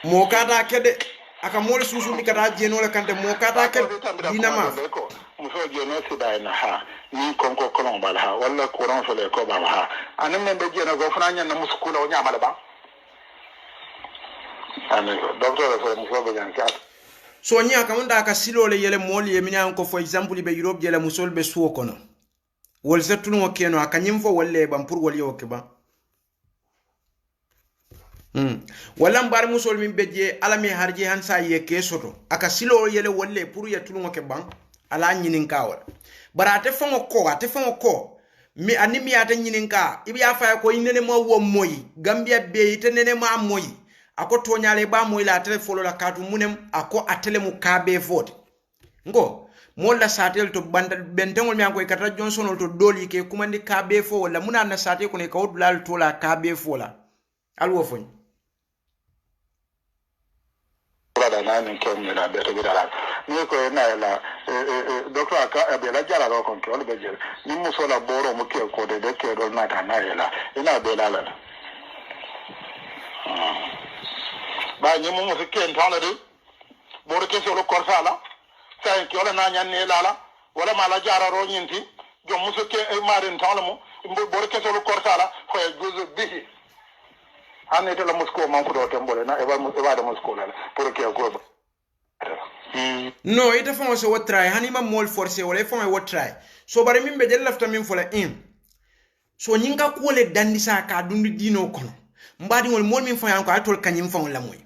mokata kede aka mol susu ni kata jeno le kante mokata kede dina ma muso jeno sida na ha ni konko kolon bal ha wala kuran so le ko ba ha anan men be jeno go fana na musu kula o nyama ba anan docteur so muso be jan ka so nya ka munda ka silo le yele mol ye minya ko for example be Europe jele musol be suo kono wol setunu mo keno aka nyimfo wolle bam pour wol yo ke ba wala mbar musol min beje alami harje hansa yeke soto aka silo yele wolle pour ya tulungo ke ban ala nyinin kawol barate fongo ko mi animi ata nyinin ka ibi afa ko inene mo wo moyi Gambia be ite nene ma moyi ako tonyale ba moyi la tele folo la katu munem ako atele mu kabe vote ngo molla satel to banda bentengol mi anko kata Johnson to doli ke kumandi kabe fo wala muna na satel ko ne kawdulal to la kabe fo la alwo fon brada na ni ko mi na be to bidala ni ko na la docteur ka be la jara ro kon ko be jere ni muso la boro mo ke ko de ke do na ta na la ina be la la ba ni mo se ken tan la de boro ke so lo korsala sai ke wala na nyan ne la la wala ma la jara ro nyinti jo muso ke marin tan la mo boro ke so lo korsala ko e gozo bihi hanne to la musko man ko do tembole na e ba da musko la pour que ko no ita famo so what try hani ma mol forcé wala famo what try so bare min be jel lafta min fola so nyinga ko le dandi sa ka dundu dino kono mbadi wol mol min famo ko atol kanyim famo la moy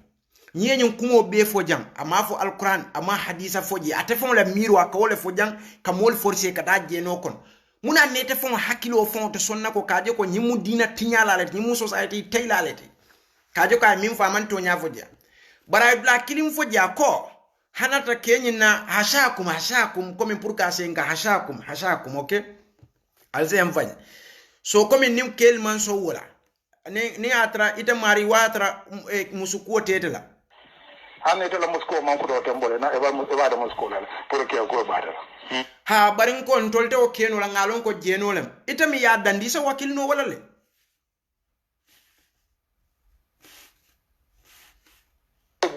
nyenyen kumo be fo jam ama fo alquran ama hadisa foji ate famo la mirwa ka wala fo jam ka mol forcé ka da jeno kono muna nete famo hakilo famo to sonna ko kaje ko nyimu dina tinyala le nyimu society taylale kaje ka min faman to nya fodia bara bla kilim fodia ko hanata kenyina hashakum comme pour ka senga hashakum okay alze amfany so comme nim kel man so wala ni atra ita mari watra musuko tetela hanne to la musko man ko do tembole na e ba da musko la pour que ko ba da ha barin ko tolte o keno la ngalon ko jenolem ita mi ya dandi so wakil no wala le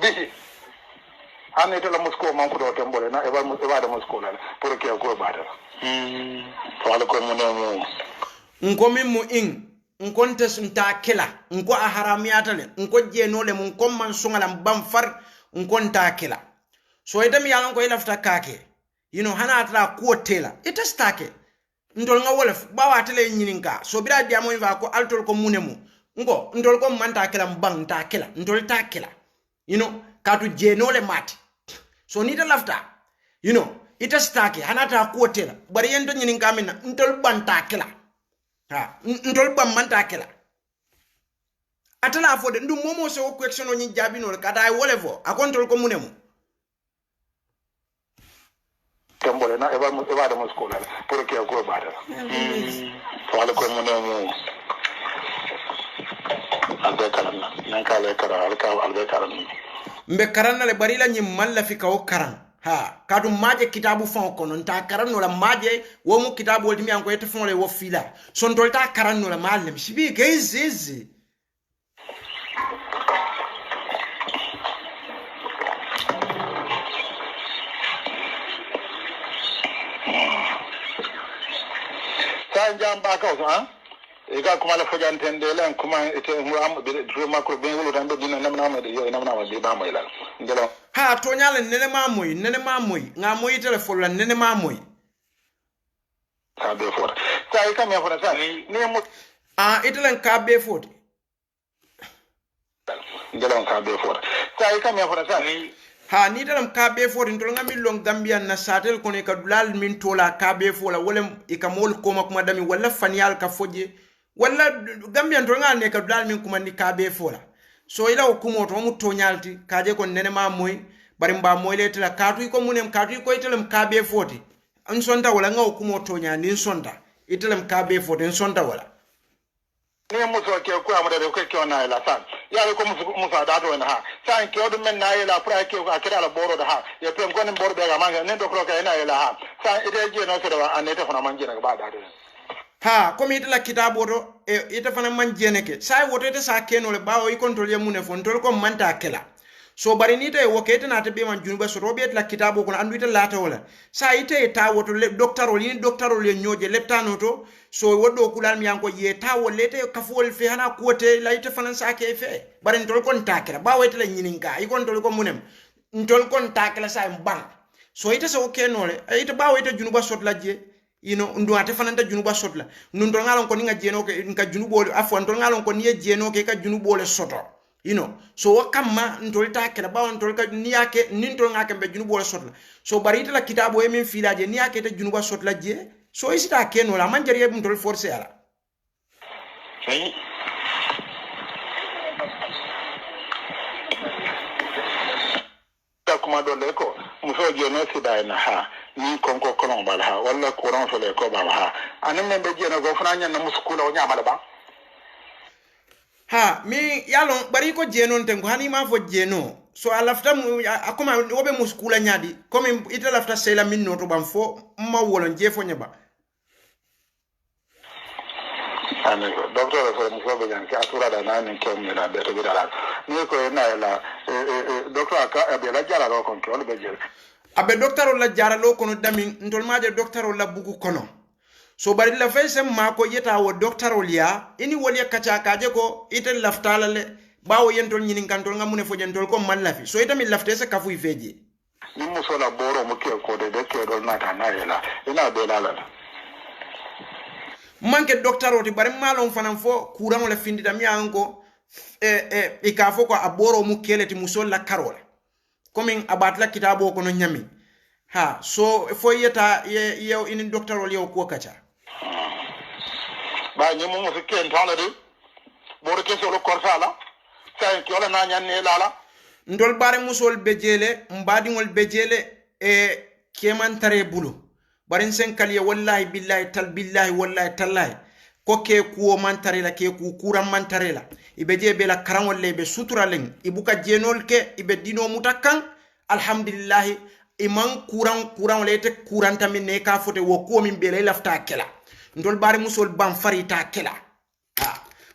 bihi hanne to la musko man ko do tembole na e ba da musko la pour que ko ba da wala ko mo no ngomi mu nkonte sunta kela nko a haramiyata le nko jenole mun kom man sungala bam far nkonta kela so ita mi yalan ko ilafta kake hana atra ko tela ita stake ndol nga wolf bawa tele nyininka so bira dia mo va ko altol ko munemu ngo ndol ko manta kela mbang ta kela ndol ta kela katu jenole mati so nita lafta ita stake hanata ko tela bari yento nyininka mina ndol banta kela ha ndol bam manta kela atala fo de ndu momo so question o nyi jabi no ka dai wolefo akontol ko munemu tambole na eba da musko la pour que ko ba da wala ko munemu albe karam nan ka le kara albe karam mbe karanna le barila nyi malla fi kaw karan ha kadu maje kitabu fon ko non ta karan no la maje wo mu kitabu wolti mi anko yete fon le wo fila son tolta karan no la malem sibi geizizi jamba ka so ega kuma la fojan tende len kuma ite muram be do makro be wolo tan be dina namna ma de yo namna ma be ba moy la ngelo ha to nyale nene ma moy nga moy telephone la nene ma moy ka be fora sai ka me fora sai ne mo itelen ka be fora ngelo ka be fora sai ka me fora sai ha ni dalam kabe fo ndol ngami long gambia na satel kono ka dulal min tola kabe fo la wolem e ka mol ko makuma dami wala fanial ka foje wala gambia ndol ngane ka dulal min kuma ni kabe fo la so ila hukumo to mu tonyalti kaje ko nene ma moy bari mba moy lete la katu ko munem katu ko itelem kabe foti an sonda wala nga hukumo tonya ni sonda itelem kabe foti en sonda wala ne muso ke ko amada de ko ke ona ila san ya ko muso da to na ha san ke odu men na ila pra ke ko akira la boro da ha ya pem ko ne boro be ga manga ne do ko ka ina ila ha san ide je no se da anete fona manje na ba da de ha komi itala kitabo do ita fana man jeneke sai woto ite sa keno le bawo ikontrol yemune fon tol ko manta kela so bari ni te wokete na te be man junuba so robe itala kitabo ko andu ita lata wala sa ite ta woto le docteur ni docteur le nyoje leptano to so wodo kulal mi yanko ye ta wolete kafol fe hana kote la ite fana sa ke fe bari tol kon takela bawo itala nyininka ikontol ko munem ntol kon takela sa mbang so ite so keno le ite bawo ite junuba sot la je ndo ate fananta junuba sotla ndo ngalon ko ninga jeno ke nka junubo afwan ndo ngalon ko niye jeno ke ka junubo le soto so wakamma ndo ta ke ba ndo ka niyake ninto ngake be junubo le sotla so barita la kitabo e min filaje niyake te junuba sotla je so isita keno la manjari e ndo forcer ala ta kuma do le ko muso jeno sida na ha ni konko kolon bal ha wala courant fele ko ba ha anan men be jeno go fana nyan na muskula o nyamala ba ha mi yalon bari ko jeno tengo hani ma fo jeno so alafta akoma obe muskula nyadi comme ita lafta sela min no to bam fo ma wolon je fo nyaba ane ko docteur ko muso be jan ka asura da nan ko mi na be to bi dala ni ko na la docteur ka be la jara ko control be jere abe docteur la jaralo kono dami ndol maaje docteur la bugu kono so bari la fayse ma ko yeta wo docteur liya ini woli kacha kaje ko ite laftala le bawo yentol nyinin kantol ngamune fo jentol ko mallafi so ita mi lafte se kafu ifeje ni muso la boro mo ke ko de ke do na ta na ila ina be la manke docteur oti bari malon fanan fo kuran la findita mi anko e ka fo ko aboro mu keleti muso la karola komin abatla kitabo ko no nyami ha so fo yeta ye in docteur wal yo ko kacha ba ni mo fi ken tala de boro ke so lo korsala sai ki wala na nyan ne lala ndol bare musol bejele mbadi ngol bejele keman tare bulu barin sen kaliye wallahi billahi tal billahi wallahi tallahi ko ke kuo man tare la ke ku kuram man tare la ibe je be la karangol le be sutura len ibuka jenol ke ibe dino mutakan alhamdulillah iman kuran le te kuranta min ne ka fote wo ko min be le lafta kela ndol bari musol ban farita kela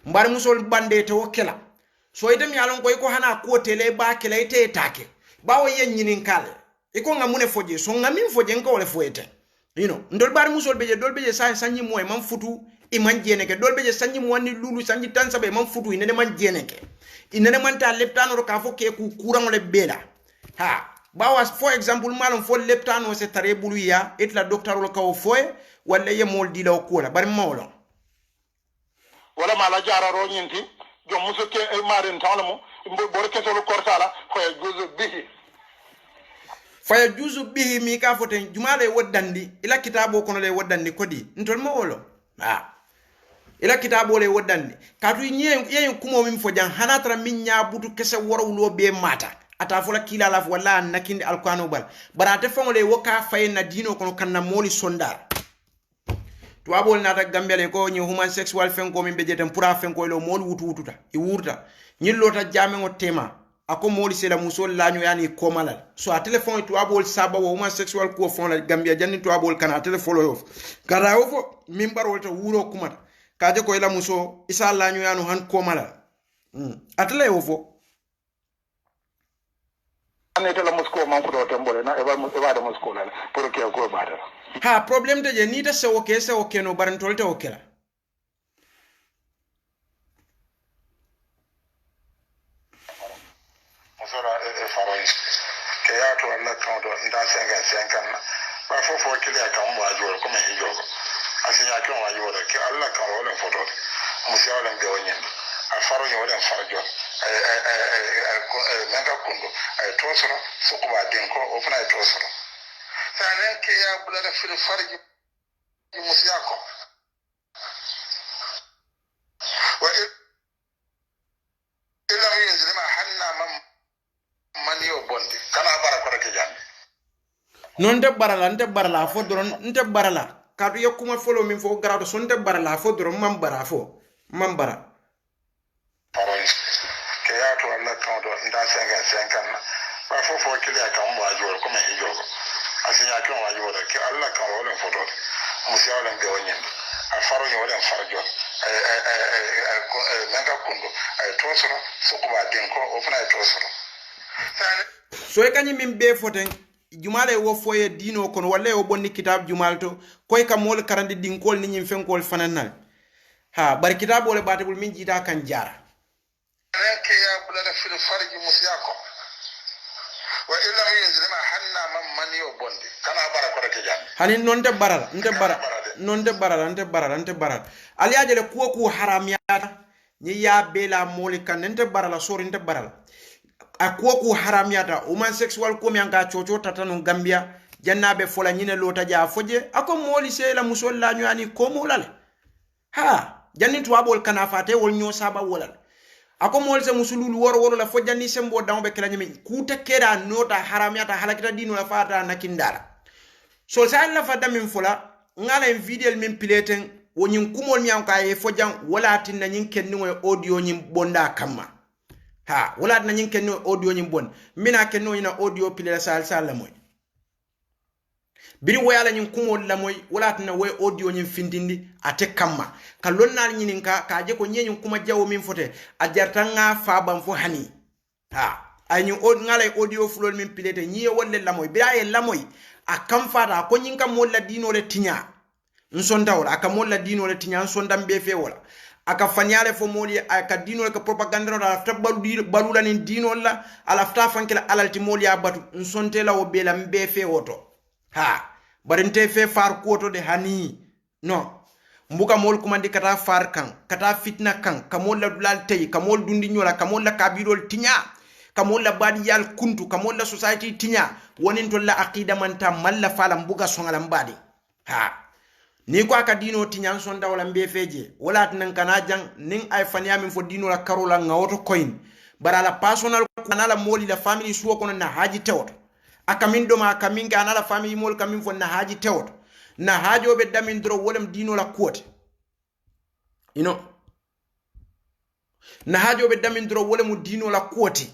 mbari musol bande te wo kela so idem yalon ko hana ko tele ba kela ite take bawo yen nyinin kale iko ngamune foje so ngamin foje nko wala foete ndol bari musol beje dol beje sanyi moy man futu iman jeneke dol beje sanyi mo ni lulu sanyi tansa be man futu inene man jeneke inene man ta leptano ka fo ke ku kuran le bela ha bawa for example malon fo leptano se tare bulu ya etla docteur lo kaw foy wala ye mol di law ko la bari mawlo wala mala jara ro nyinti jom muso ke maren tawlamo bor ke so lo korsala ko e gozo bihi faya juzu bihi mi ka foten jumale woddandi ila kitabo kono le woddandi kodi ntol mo wolo ila kitabo le wodanni katu ye kumo min fo jan hanatra min nya butu kese woro lo be mata ata fola kila la wala nakindi alqur'ano bal barate fongole woka fayna dino kono kanna moli sondar to abol nata gambele ko ni human sexual fen ko min bejetem pura fen ko lo mol wututa e wurta nyillota jamengo tema ako moli sela musol lañu yani ko malal so a telephone to abol saba wo human sexual ko fon la gambia janni to abol kana telephone yo kada wo fo min barol to wuro kumata kaje ko ila muso isa lañu yanu han ko malal atale wo fo ane tala musko man ko tambole na e ba da musko la pour que ko ba da ha problem de je ni ta se o no barantol te o kela musora e faro ke ya to Allah kan do nda senga na ba fo kile kan mo ajo ko me hijo asinya kan wa yo ke Allah kan wala foto musi wala be wonyen a faro yo wala farjo nanga kundo tosoro sukuba den ko o fana tosoro sanen ke ya bulada fil farji musi yako wa illa yunzil ma hanna man yo bondi kana bara ko ke jan non de barala fo doron nte barala kadu yakuma folo min fo garado son de barala fo doron man bara ke ya to Allah kan do nda senga na ba fo kile kan mo ajo ko me hijo asinya kan wa yo ke Allah kan wala foto musi wala be wonyen a faro yo wala farjo nanga kundo tosoro sukuba den ko o fana tosoro so e kanyi min be foten jumale wo foye dino kon walla o bonni kitab jumalto koy kam mol karande dinkol ni nyim fenkol fananal ha bar kitab wala batibul min jita kan jara ke ya bulada fil farji musyako wa illa yunzil ma hanna man yo bondi kana bara ko ke jan hani non de barala nte barala ali ajele ku haram ya ni ya bela moli kan nte barala sori nte barala a ku haram ya human sexual ko mi anga chocho tatanu gambia jannabe fola nyine lota ja foje ako moli sela musol la nyani ko molal ha janni to abol kana fate wol nyo saba wolal ako molse musululu woro la fojani sembo dawbe kala nyami kuta kera nota haramiyata halakita dino la fata nakindara so sa la fata min fula ngala en video min pileten wonin kumol mi an kaye fojan wala tinna nyin kenni wo audio nyin bonda kamma ha wala tinna nyin kenni audio nyin bon mina kenno ina audio pilela sal la moy biri wayala nyin kumol la moy wala tinna wo audio nyin findindi ate kamma kalonnal nyin ka je ko nyin kuma jawo min fote a jarta nga fa ban fo hani ha ay nyin ngala audio fulol min pilete nyi wolle la moy biraye la moy akam fata ko nyin kam molla dino le tinya nsonda wala aka molla dino le tinya nsonda mbefe wala aka fanyale fo moli aka dino le ka propaganda no ala balula ni dino la ala fta fankela alalti moli abatu nsonte la obela mbefe woto ha barinte fe far koto de hani no mbuka mol kumandi kata far kan kata fitna kan kamol la dulal tay kamol dundi nyola kamol la kabirol tinya kamol la badi yal kuntu kamol la society tinya wonin to la aqida man ta malla fala mbuga songala mbadi ha ni ko aka dino tinya sonda wala mbefeje wala tan kana jang nin ay fanya min fo dino la karola ngawoto coin barala personal kanala moli la family suwo kono na haji tewto akamin do ma akamin ga anala family mol kamin fo na haji tewto na hajo be damin dro wolem dino la kote na hajo be damin dro wolem dino la kote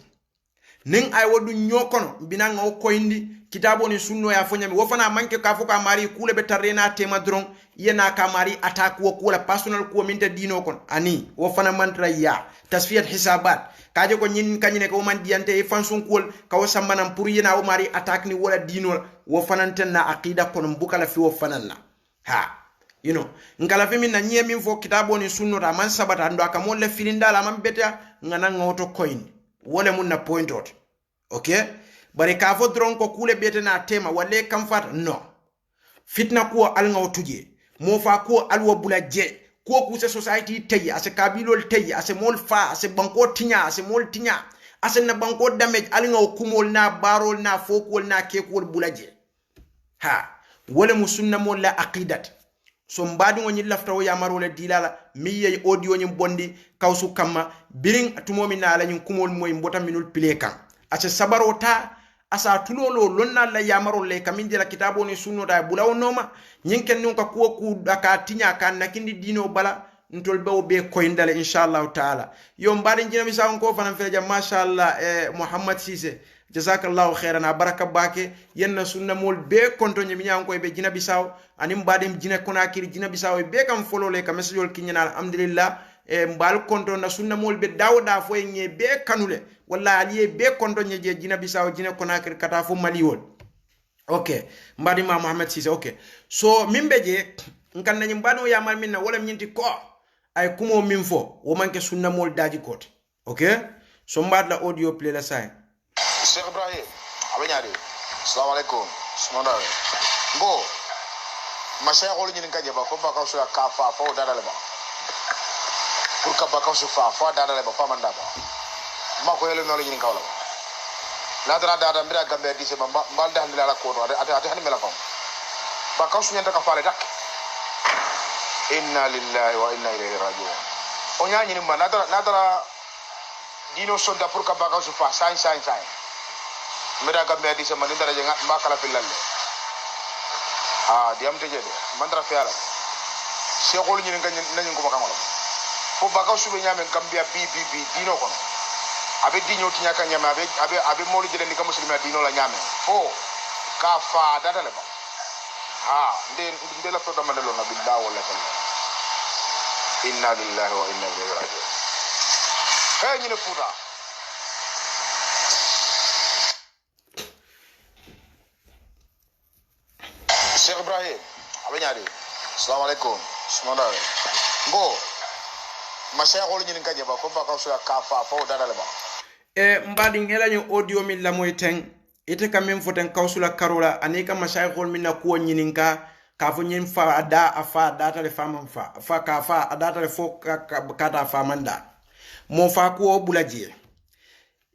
nin ay wodu nyokono binanga o koyndi kitabo ni sunno ya fonyami wo fana manke ka fuka mari kule be tarena tema dron yena ka mari attack wo kula personal ko minta dino kon ani wo fana mantra ya tasfiyat hisabat kaje ko nyin kanyine ko man diante e fansun kul ka wo sammanam pour yena o mari attack ni wala dino wo fana tanna aqida kon bukala fi wo fananna ha ngala fi min na nyie min fo kitabo ni sunno ta man sabata ndo aka molle filinda la man beta ngana ngoto coin wole mun na point out okay bari ka fo dron ko kule bete na tema wale kam fat no fitna ko al ngaw tuje mo fa ko al wo bula je ko ku se society tay ase kabilol tay ase mol fa ase banko tinya ase mol tinya ase na banko damage al ngaw kumol na barol na fokol na kekol bula je ha wole musunna mol la aqidat so mbadi woni lafta o yamaro le dilala mi yey audio nyim bondi kawsu kamma biring tumomi na la nyum kumol moy mbota minul pile kan acha sabarota asa tulolo lonna la yamaro le kamindi la kitabo ni sunno da bulaw noma nyinken non ka ko ku daka tinya kan nakindi dino bala ntol bawo be koyndale inshallah taala yo mbadi jina mi sawon ko fanan feja mashallah Muhammad Cissé jazakallahu khairan baraka bake yenna sunna mol be konto nyami nyam koy be jina bisaw anim badem jina Konakiri jina bisaw be kam follow le ka message kinyana alhamdulillah mbal konto na sunna mol be dawda fo nye be kanule walla aliye be konto nye jina bisaw jina Konakiri kata fo maliwol okay mbadi ma Muhammad Cissé okay so mimbe je nkan na nyambano ya mal minna wala nyinti ko ay kumo min fo wo manke sunna mol daji kote okay so mbad la audio play la say Sheikh Ibrahim abanyari assalamu alaikum smanda ngo masaya ko ni nkaje ba ko ba ka so ka fa dada le ba pour ka ba ka so fa dada le ba fa manda ba ma ko yele no le ni kawla la dada mbira gambe di se ba mbal da hamila la ko do ate hani mela fam ba ka so nyanta ka fa le dak inna lillahi wa inna ilaihi raji'un onya ni ma nadara dino sonda pour ka ba ka so fa sai mera gambe di sama ndara je mbakala filalle diam te jede mandra fiala cheikhul ni ngani ko makamo ko baka sube nyame gambia bi dino kono abe dinyo tinya kan nyame abe molu jele ni ka muslima dino la nyame fo ka fa data le ba ndela to damande lo na billahi wala tan inna lillahi wa inna ilaihi raji'un hey ni ne futa Sheikh Ibrahim abanyari assalamu alaikum smanda ngo masaya ko ni nkaje ba ko ba ka so ka fa dada le ba mbadi ngela nyo audio min la moy ten ite kam min foten kawsula karola anika masaya ko min na ko nyininka ka fo nyin fa ada afa data le fama fa ka fa data le fo ka ta fa manda mo fa ko bulaje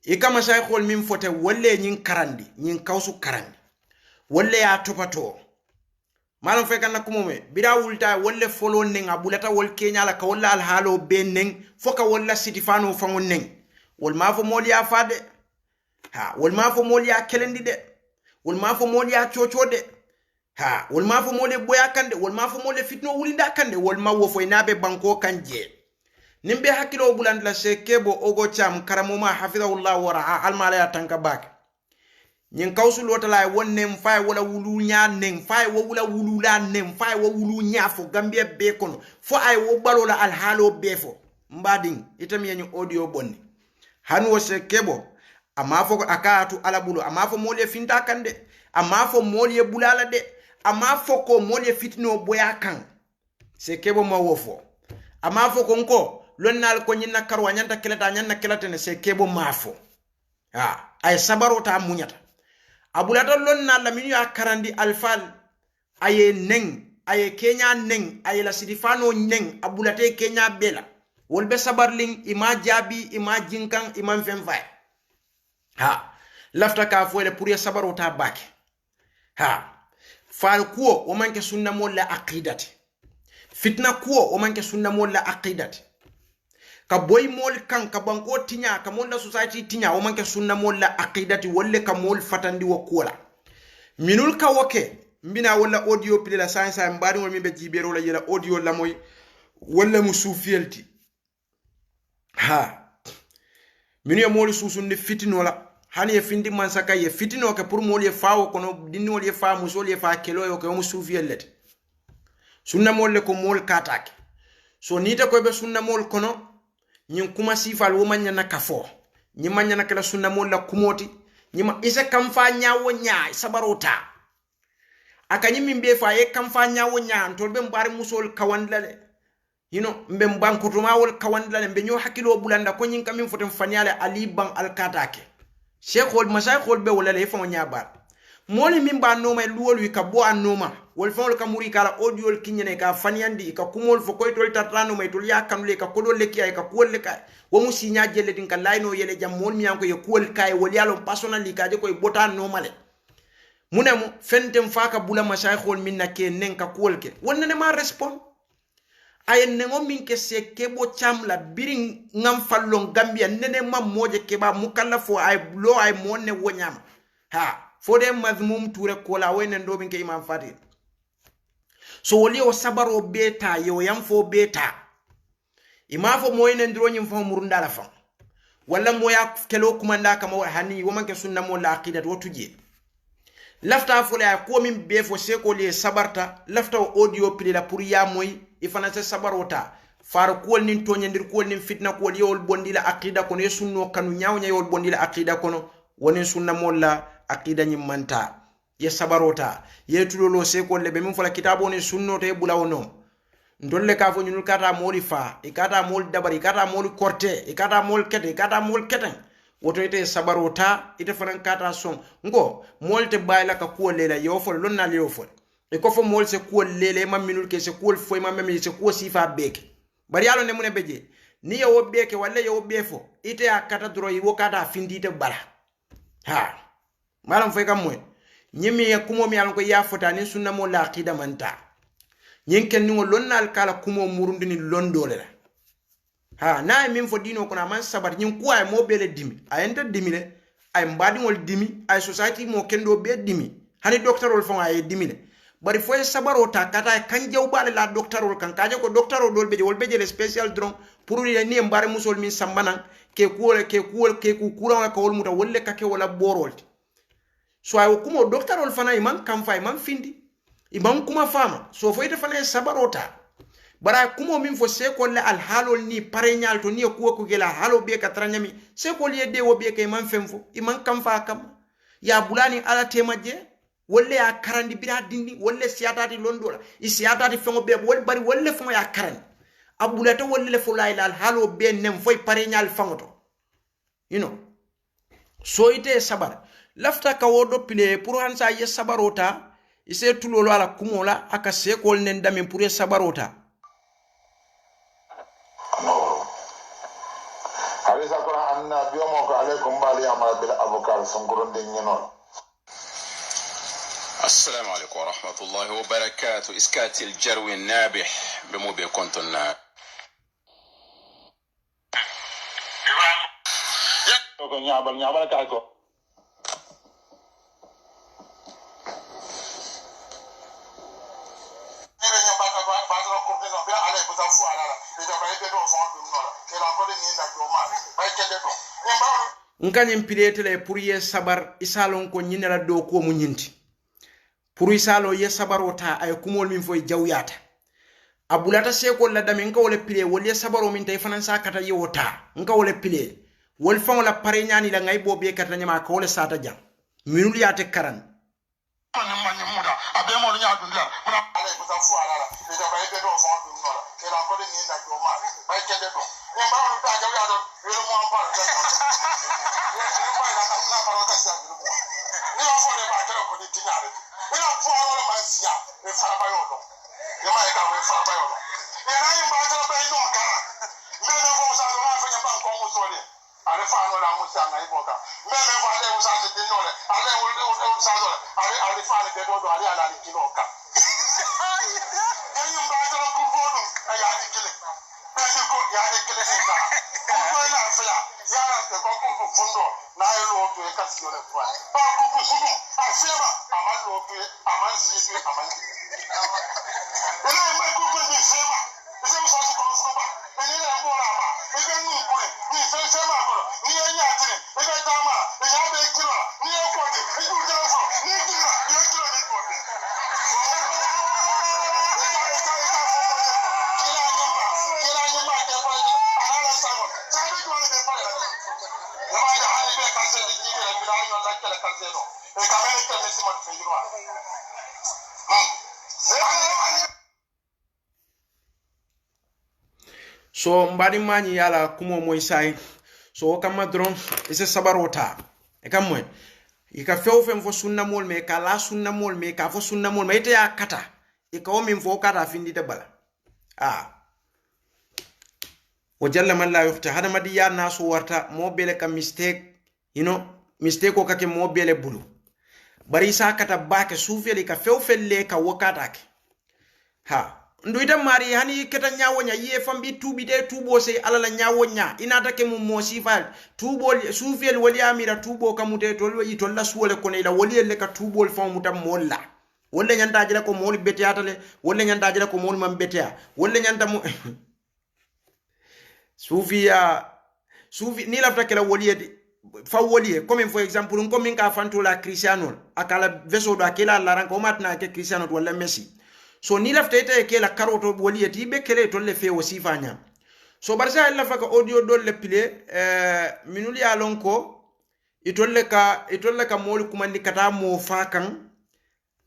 e kama masaya ko min fote wolle nyin karandi nyin kawsu karandi wolle ya topato malam fe kanna kumume bira wulta wolle follow nen abulata wol kenya la ka walla al halo ben nen foka walla sitifano fangon nen wol mafo moli ya fade wol mafo moli ya kelendi de wol mafo moli ya chochode wol mafo moli boya kande wol mafo moli fitno wulinda kande wol mawo fo inabe banko kanje nimbe hakilo bulandla shekebo ogo cham karamuma hafizahullah wa ra'a almala ya tanka bak nyin kawsul wotala wonnem fay wala wulu nya nen fay wo wula wulu la nen fay wo wulu nya fo gambia be kono fo ay wo balola al halo be fo mbading itam yenyu audio bonni han wo se kebo ama fo akatu ala bulu ama fo mole finta kande ama fo mole bulala de ama fo ko mole fitno boya kan se kebo ma wo fo ama fo ko nko lonnal ko nyina karwa nyanta kelata ne se kebo mafo ay sabarota munyata abulata lonna la minu akarandi alfal aye neng aye kenya neng aye la sidifano neng abulate kenya bela wolbe sabarling ima jabi ima jinkan ima mfemfay lafta ka fo le pour ya sabarota bake fal kuo o manke sunna mo la aqidati fitna kuo o manke sunna mo la aqidati ka boy mol kan ka banko tinya ka monda society tinya o manke sunna mol la aqidati wolle ka mol fatandi wo kola minul ka woke mbina wala audio pile la science mbadi wol mimbe jibero la yela audio la moy wala musufielti minu ya mol susunde fitino la hani ye findi man saka ye fitino ka pour mol ye faawo kono dinno ye fa musol ye fa kelo yo ko musufielete sunna mol le ko mol katake so nita ko be sunna mol kono nyin kuma sifal wo manya na kafo nyi manya na kala sunna mo la kumoti nyima isa kamfa nyawo nya sabarota aka nyimi mbe fa ye kamfa nyawo nya to be mbare musol kawandlale mbe mbankutuma wol kawandlale mbe nyo hakilo bulanda ko nyin kamin fotem faniale ali ban alkatake cheikhol masaykhol be wala le fa nya bar moli mimba noma luwol wi ka bo anoma wol fawol ka muri kala audio kinyene ka faniandi ka kumol fo koy tol tatrano may tol yakamle ka kodol le kay ka kol le kay wo musinya jelle din ka layno yele jam mol mi yanko ye kol kay wol yalo personally ka je koy bota nomale munemu fentem faka bula mashayikhol minna ke nenka kuolke wonne ne ma respond ayen nengo min ke se kebo chamla biring ngam fallon gambia nene mam moje keba mukallafo ay lo ay monne wonyama ha fode mazmum ture kola wayne ndo min ke imam fati so woli o sabaro beta yo yam fo beta imafo moyne ndiro nyim fo murunda la fa wala moya kelo kumanda kama hani womanke sunna mo la aqidat wotuje lafta fo la ko min be fo se ko le sabarta lafta audio pili la pour ya moy ifana se sabarota far ko nin toñendir ko nin fitna ko yewol bondila aqida kono e sunno kanu nyaawnya yewol bondila aqida kono wonen sunna mo la aqida nyim manta ye sabarota ye tulolo se ko le be min fola kitabo ne sunno te bulawono ndolle ka fo nyul kata moli fa e kata mol dabari kata mol korte e kata mol kete e kata mol keten woto ite sabarota ite fanan kata son ngo molte bayla ka ko lela yo fo lonna le yo fo e ko fo mol se ko lele mam minul ke se ko fo mam mi se ko sifa beke bari yalo ne mune beje ni yo beke walla yo befo ite akata dro yi wokata findite bala ha malam fay kam moy nyimi ya kumo mi alko ya fota ni sunna mo la aqida manta nyenken ni lonnal kala kumo murundini londole la ha na min fo dino ko na man sabar nyin ko ay mo bele dimi ay enta dimi le ay mbadi ngol dimi ay society mo kendo be dimi hani doctorol fo ay dimi le bari fo sabaro ta kata kan jew bale la doctorol kan kaje ko doctorol dol beje wol beje le special dron pour ni mbare musol min sambanan ke ku kura ko wol muta wolle kake wala borol so ay kumo doctorol fana imam kam fa imam findi imam kuma fama so fo ite fana sabarota bara kumo min fo se ko le al halol ni parenyal to ni ko gela halo be ka tranyami se ko le de wo be ke imam femfo imam kam fa kam ya bulani ala temaje wolle ya karandi bira dindi wolle siatati londola siatati fengo be wol bari wolle fengo ya karandi abulata wolle le fo la al halo be nem foy parenyal fangoto you know so ite sabar lafta ka wodo pile pour hansa ye sabarota ise tulolo ala kumola aka sekol nen damin pour sabarota hadisa ko anna biyomo ko alaykum bali amara bil avocat sonkoron de ñenol السلام عليكم ورحمة الله وبركاته إسكات الجرو النابح بموبي كنتنا ñabal kay ko nkanyem piletele pour ye sabar isalon ko nyinela do ko mu nyinti pour isalo ye sabarota ay kumol min foy jawyata abulata seko la dami nka wole pile wol ye sabaro min tay fanan sa kata yota nka wole pile wol fon la pare nyani la ngay bobe kata nyama ko wole sata jang minul yate karan so mbadi mani yala kumo moy say so kama dron ise sabarota e kam moy ika fewfem fo sunna mol me kala sunna mol me ka fo sunna mol me ite ya kata e ka o min fo kata findi de bala o jalla man la yufta hada madi ya naso warta mo bele ka mistake you know mistake ko kake mo bele bulu bari sa kata bake sufeli ka few felle ka wakatake ha ndu ita mari hani keta nyawonya ye fambi tubi de tubo se alala nyawonya inata ke mu mosifal tubo sufel wali amira tubo kamute tolwa itolla suwole kono ila wali le ka tubo fam mutam molla wala nyanda jela ko mol betiata le wala nyanda jela ko mol mam betia wala nyanda mu sufi ni lafta kala wali fa woli comme for exemple on comme ka fanto la Cristiano akala veso do akela la ranko matna ke Cristiano wala Messi so ni lafta ite ke la karoto woli ti be kele to le fe wasifa nya so barsa la fa ka audio do le pile minuli alonko itolle ka mol kumandi kata mo fa kan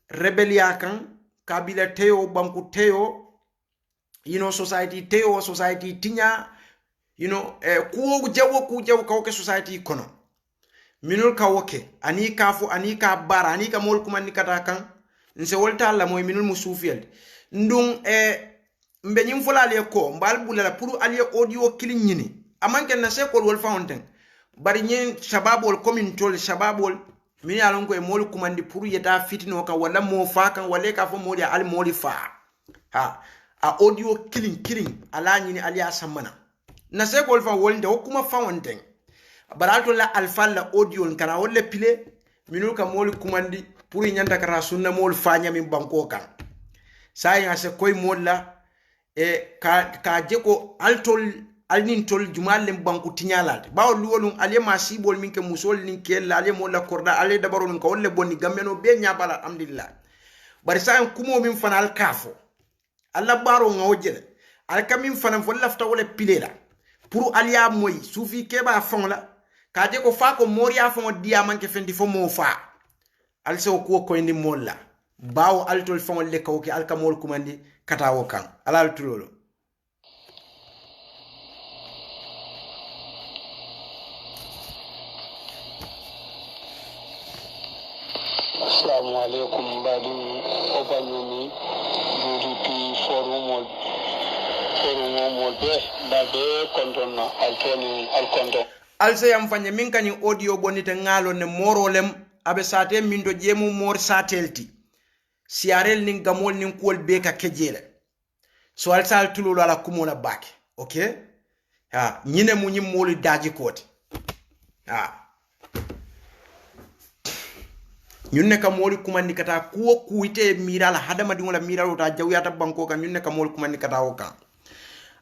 rebelia kan kabila teo banku teo society teo society tinya ku jawo ka woke society kono minul ka woke ani ka bara ani ka mol kuma ni kata kan nse wolta la moy minul musufiyel ndung mbe nyim fulale ko mbal bulala pour ali audio kilin nyini amanke na se ko wol fountain bari nyen shababol commune tol shababol min alon ko mol kuma ndi pour yeta fitino ka wala mo fa kan wala ka fo moli al moli fa ha a audio kilin ala nyini ali asamana na se ko fa wolnde hokuma fountain barato la alfa la audio kana wolle pile minul ka mol kumandi pour nyanda kara sunna mol fanya min banko kan sai ase koy molla ka jeko alnin tol jumal banku tinyalal bawo luwolum ale masibol min ke musol nin kella ale molla korda ale dabaron ko wolle bonni gameno be nyabala alhamdulillah bari sai kumo min fanal kafo alla baro ngawjele al kamin fanam fo lafta wala pilela pour aliya moy soufi keba fongla ka je ko fa ko moria fon dia manke fendi fo mo fa al so ko indi molla bawo altol fon le kawki al kamol kumandi katawo kan alal tulolo Assalamu alaikum badu opanyoni DDP forumol be babe kontona alkonto alse yam fanye min kani audio bonite ngalo ne morolem abe sate min do jemu mor satelti siarel nin gamol nin kol be ka kejele so alsal tulolo ala kumola bake okay ha nyine mu nyim moli daji kote ha ñunne ka moli kumandi kata kuwo kuite mirala hadama dingola miralo ta jawyata banko kan ñunne ka moli kumandi kata o kan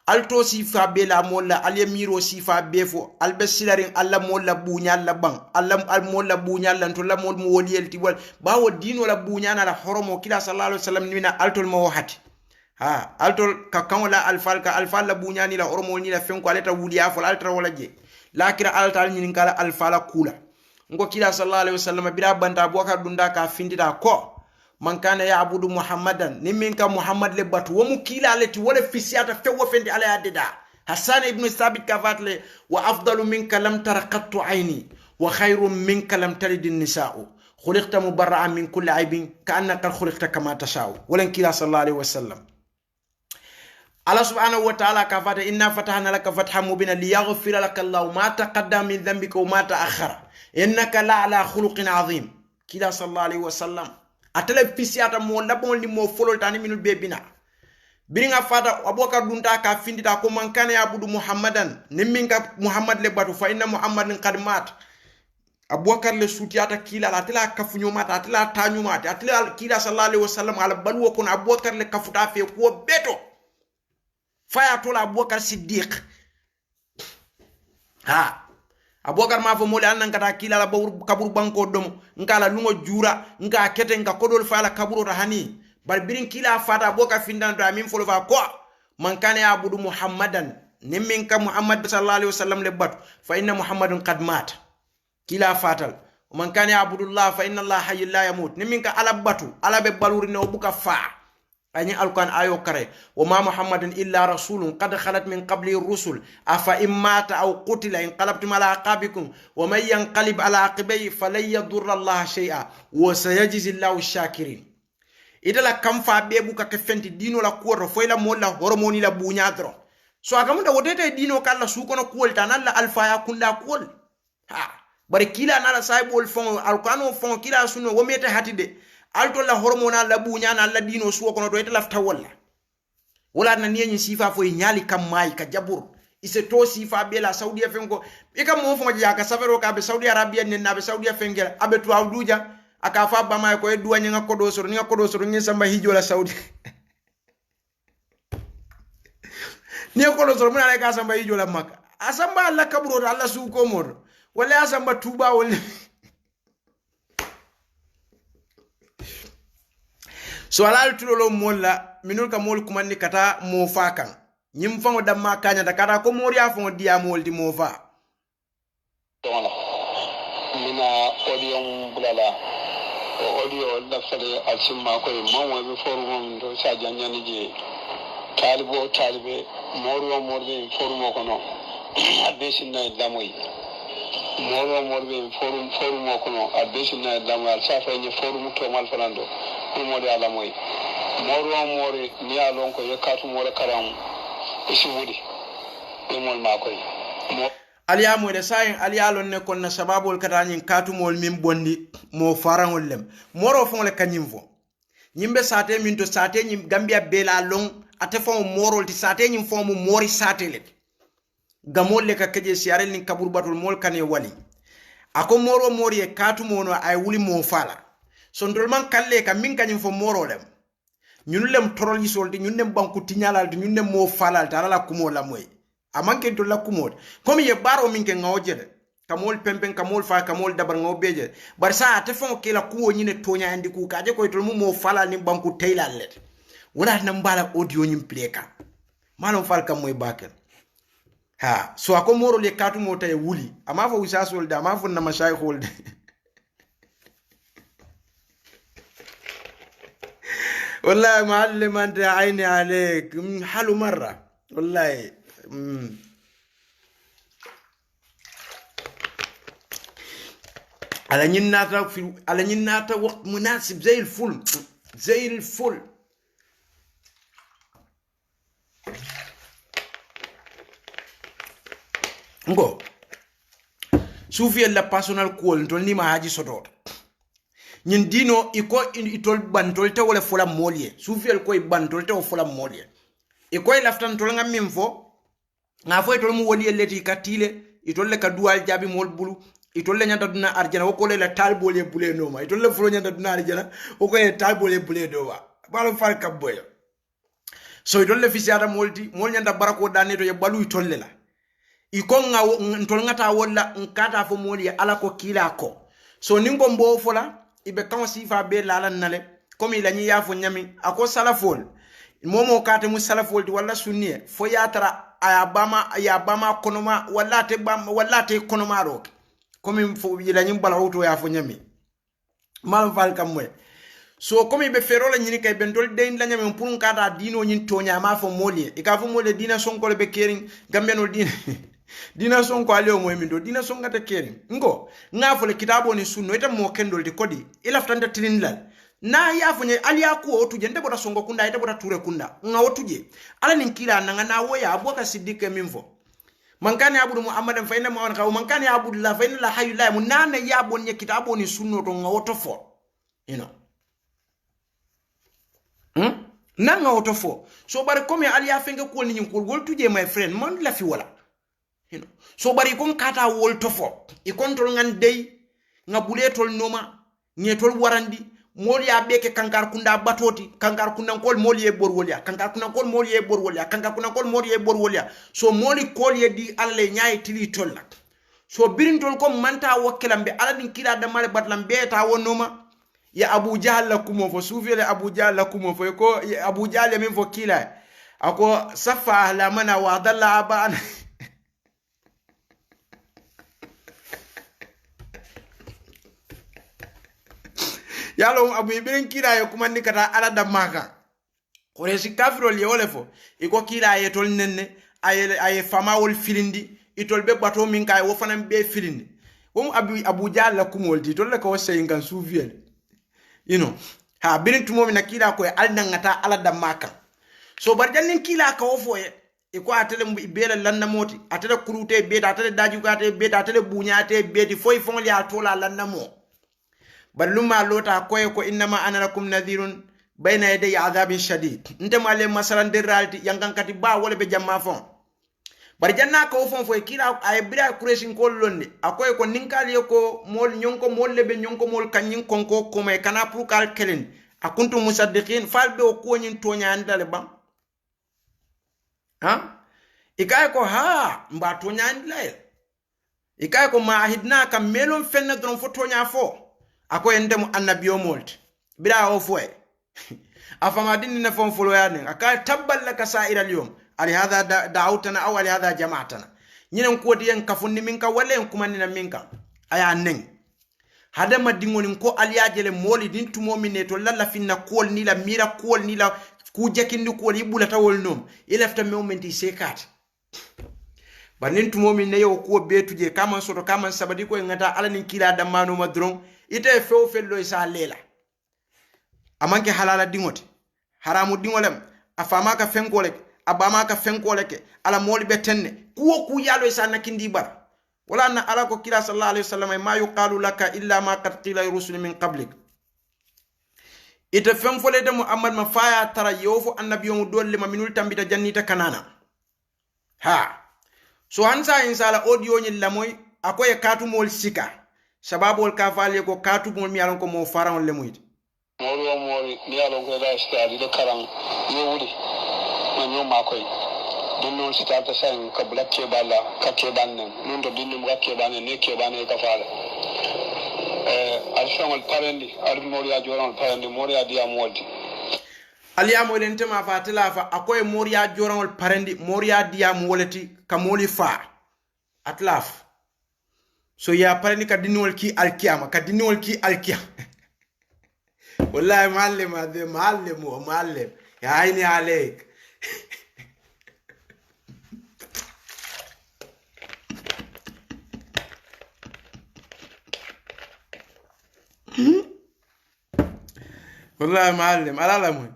alto sifa be la molla al miro sifa be fo albe silarin alla molla buñal la bang alla al molla buñal lan to la mol mo woliyelti wal bawo dino la buñana la horomo kila sallallahu alaihi wasallam nina altol mo hati ha altol ka kanwala alfal la buñani la horomo ni la fenko aleta wuliya fo altra wala je lakira altal ni kala alfala kula ngo kila sallallahu alaihi wasallam bira banta abubakar dunda ka findida ko man kana ya'budu muhammadan niminka muhammad le batu wo mu kila leti wala fisiata fewo fendi ala yadida hasan ibn sabit kafatle wa afdalu minka lam tarqattu ayni wa khayrun minka lam talid an-nisa'u khuliqta mubarra'an min kulli aybin ka'annaka khuliqta kama tasha'u wala kila sallallahu alaihi wasallam Allah subhanahu wa ta'ala kafata inna fatahna laka fathan mubina liyaghfira laka Allahu ma taqaddama min dhanbika wa ma ta'akhkhara innaka la'ala khuluqin 'azim kila sallallahu alaihi wasallam atele fisiata mo labon ni mo folol tani minul bebina biringa fata abubakar dunta ka findita ko man kana yabudu muhammadan nimminga muhammad le batu fa inna muhammadin qad mat abubakar le sutiata kila la tela kafunyo mata atela tanyu mata atela kila sallallahu alaihi wasallam ala balwo kon abubakar le kafuta fe ko beto faya tola abubakar siddiq ha abubakar ma fo mole annan kata kila la kabur banko dom ngala lungo jura nga kete nga kodol fala kaburo ta hani bar birin kila fata abubakar findan do amin folo fa ko man kana yabudu muhammadan nimmin ka muhammad sallallahu alaihi wasallam le bat fa inna muhammadun qad mat kila fatal man kana yabudu allah fa inna allah hayyul la yamut nimmin ka ala batu ala be baluri no buka fa ani alquran ayo kare wa ma muhammadun illa rasulun qad khalat min qabli rusul afa immata aw qutila in qalabtum ala aqabikum wa man yanqalib ala aqibai falan yadurra allah shay'a wa sayajzi allahu shakirin idala kamfa bebu ka kefenti dino la kuoro foila molla hormoni la buñadro so akamunda wotete dino kala su kono kuol tanalla alfa ya kunda kuol ha bari kila na la saibol fon alqano fon kila sunno wo mete hatide alto la hormona la bunya na la dino suwo kono to ite lafta wala na niyen sifa fo nyali kam mai ka jabur ise to sifa be la saudi fengo e kam mo fo ja ka safero ka be saudi arabia ni na be saudi fengel abe to awduja aka fa ba mai ko e duwa nyanga kodo soro ngi samba hijo la saudi ni kodo soro mun ala ka samba hijo la makka asamba alla kaburo alla su ko mor wala asamba tuba wala so alal tulolo molla minul ka mol kumandi kata mo fakan nyim fango damma kanya da kata ko moriya fango dia moldi mo fa tona mina audio bulala audio da fale alsimma ko mamma be forum do sa janyani je talibe morbe forum ko no abesinna damoy morbe forum ko no abesinna damoy sa fa ni forum to mal falando modi ala moy mori ni alon ko yakatu mora karam isubudi mol makoy aliya mo de sayin aliya lon ne kon na sababul katanyin katumol min bondi mo farangol lem moro fon le kanyim fo nyimbe sate min to sate nyim gambia bela long ate fon morol ti sate nyim fon mo mori sate le gamol le ka keje siarel ni kabur batul mol kane wali ako mori e katumono ay wuli mo fala sondol man kalle ka min kanyim fo morolem ñun lem torol yi solti ñun nem banku tiñalal ñun nem mo falal ta la kumo la moy amanke to la kumo comme ye baro min ke ngawjede kamol pempen kamol fa kamol dabar ngaw beje bar sa te fon ke la kuwo ñine tonya andi ku kaje koy to mo falal ni banku taylal let wala na mbala audio ñim pleka malon fal kam moy bakel ha so ako morol ye katu mo tay wuli ama fo wisa solda ama fo na mashay holde والله معلم انت عيني عليك حلو مره والله على نيناتا وقت مناسب زي الفل ngo sufi la personal call to ni ma haji sodot nyin dino iko itol bantol te wala fola molie sufiel koy bantol te fola molie iko laftan tol ngam mimfo nga fo itol mu woli leti katile itol le ka dual jabi mol bulu itol le nyanta duna arjana woko le la talbole bule noma itol le flo nyanta duna arjana woko le talbole bule dowa balo far kabboya so itol le fisiata molti mol nyanta barako dane to ye balu itol le la iko nga ntol ngata wala nkata fo molie ala ko kila ko so ningo mbo fola ibe kan sifa be lalan nale comme il anyi yafo nyami ako salafol momo kate mu salafol di wala sunniye fo yatara ya bama konoma wala te konoma ro comme fo il anyi bala auto yafo nyami mal fal kam moy so comme ibe fero la nyini kay bentol dein la nyami pour kata dino nyin tonya ma fo molie e ka fo molie dina sonko le be kering gambeno dina dina sonko aleo moy mindo dina songa te kering ngo ngafo le kitabo ni sunno eta mo kendol de kodi ila ftanda tilinlal na yafunye ali yaku otuje ndebo ta songo kunda ita bota ture kunda nga otuje ala ninkila nanga na woya aboka sidike mimvo mankani abudu muhammadan fa inna muhammadan ka mankani abudu la fa inna la hayyu la munana ya bonye kitabo ni sunno to nga otofo you know nanga otofo so bare comme ali afenge ko ni nyul wol tuje my friend man la fi wala you know so bari kon kata wol tofo e kontrol ngan dey nga buletol noma nyetol warandi moli ya beke kankar kunda batoti kankar kunda kol moli e borwolia kankar kunda kol moli e borwolia kankar kunda kol moli e borwolia so moli kol ye di alle nyaay tili tolla so birintol ko manta wakkelambe ala din kila da male batlambe ta wonoma ya Abu Jahl lakumo fo sufile Abu Jahl lakumo fo ko Abu Jahl min fo kila ako safa ahla mana wa dalla abana yalo abu ibin kila yo kuma ni kata ala da maka kore si kafiro li olefo iko kila ye tol nenne ay fama wol filindi itol be bato min kay wo fanam be filindi wom Abu Jahl lakumo di tol ko sey ngan suufiyel you know ha birin tumo mi nakila ko alda ngata ala da maka so bar jannin kila ka wo foye iko atele bela lanna moti atele kurute beta atele dajukate beta atele bunyate beti foy fonli atola lanna mo balluma lota koy ko innama ana lakum nadhirun bayna yaday adhabin shadid ntema le masalan deralti yangankati ba wala be jamma fon bar janna ko fon foy kila ay bira kuresin ko londe akoy ko ninkali ko mol nyonko mol lebe nyonko mol kanyin konko ko may kana pour kal kelen akuntu musaddiqin falbe o ko nyin tonya andale bam ha ikay ko ha mba tonya andale ikay ko ma ahidna kam melon fenna don fo tonya fo akoy ndem annabiyo molt bira o foy afama dinni na fon folo yani akay tabbal laka sa'ira al-yawm ali hadha da'awtana aw ali hadha jama'atana nyinen ko diyen kafunni minka wala en kumanni na minka aya nen hada madingolin ko aliyajele moli din tumomi ne to lalla finna kol ni la mira kol ni la ku jakindi kol yibula tawol nom ilafta momenti sekat banin tumomi ne yo ko betuje kaman soto kaman sabadi ko ngata alanin kila damano madron ite few fello isa lela amanke halala dingote haramu dingolem afama ka fenkole abama ka fenkole ke ala moli betenne ku yalo isa nakindi bar wala anna ala ko kila sallallahu alaihi wasallam ma yuqalu laka illa ma qad qila rusul min qablik ite fenfole de muhammad ma faya tara yofu annabiyo mu dolle ma minul tambita jannita kanana ha so hansa insala audio nyi lamoy akoy katu mol sika sababol ka fale ko katu mol mi alon ko mo faran lemoyde mori ni alon ko da stadi de karan yewuli manyo makoy dinnon sitata san ka blakke balla ka ke bannen non do dinnom ka ke bannen ne ke bannen ka faala al shongol parendi al moriya joron parendi moriya dia modi aliya mo den tema fatila fa akoy moriya joron parendi moriya dia moleti ka moli fa atlaf so ya parendi ka dinol ki alkiyama ka dinol ki alkiya wallahi معلم هذا معلم يا عيني عليك والله معلم على لمون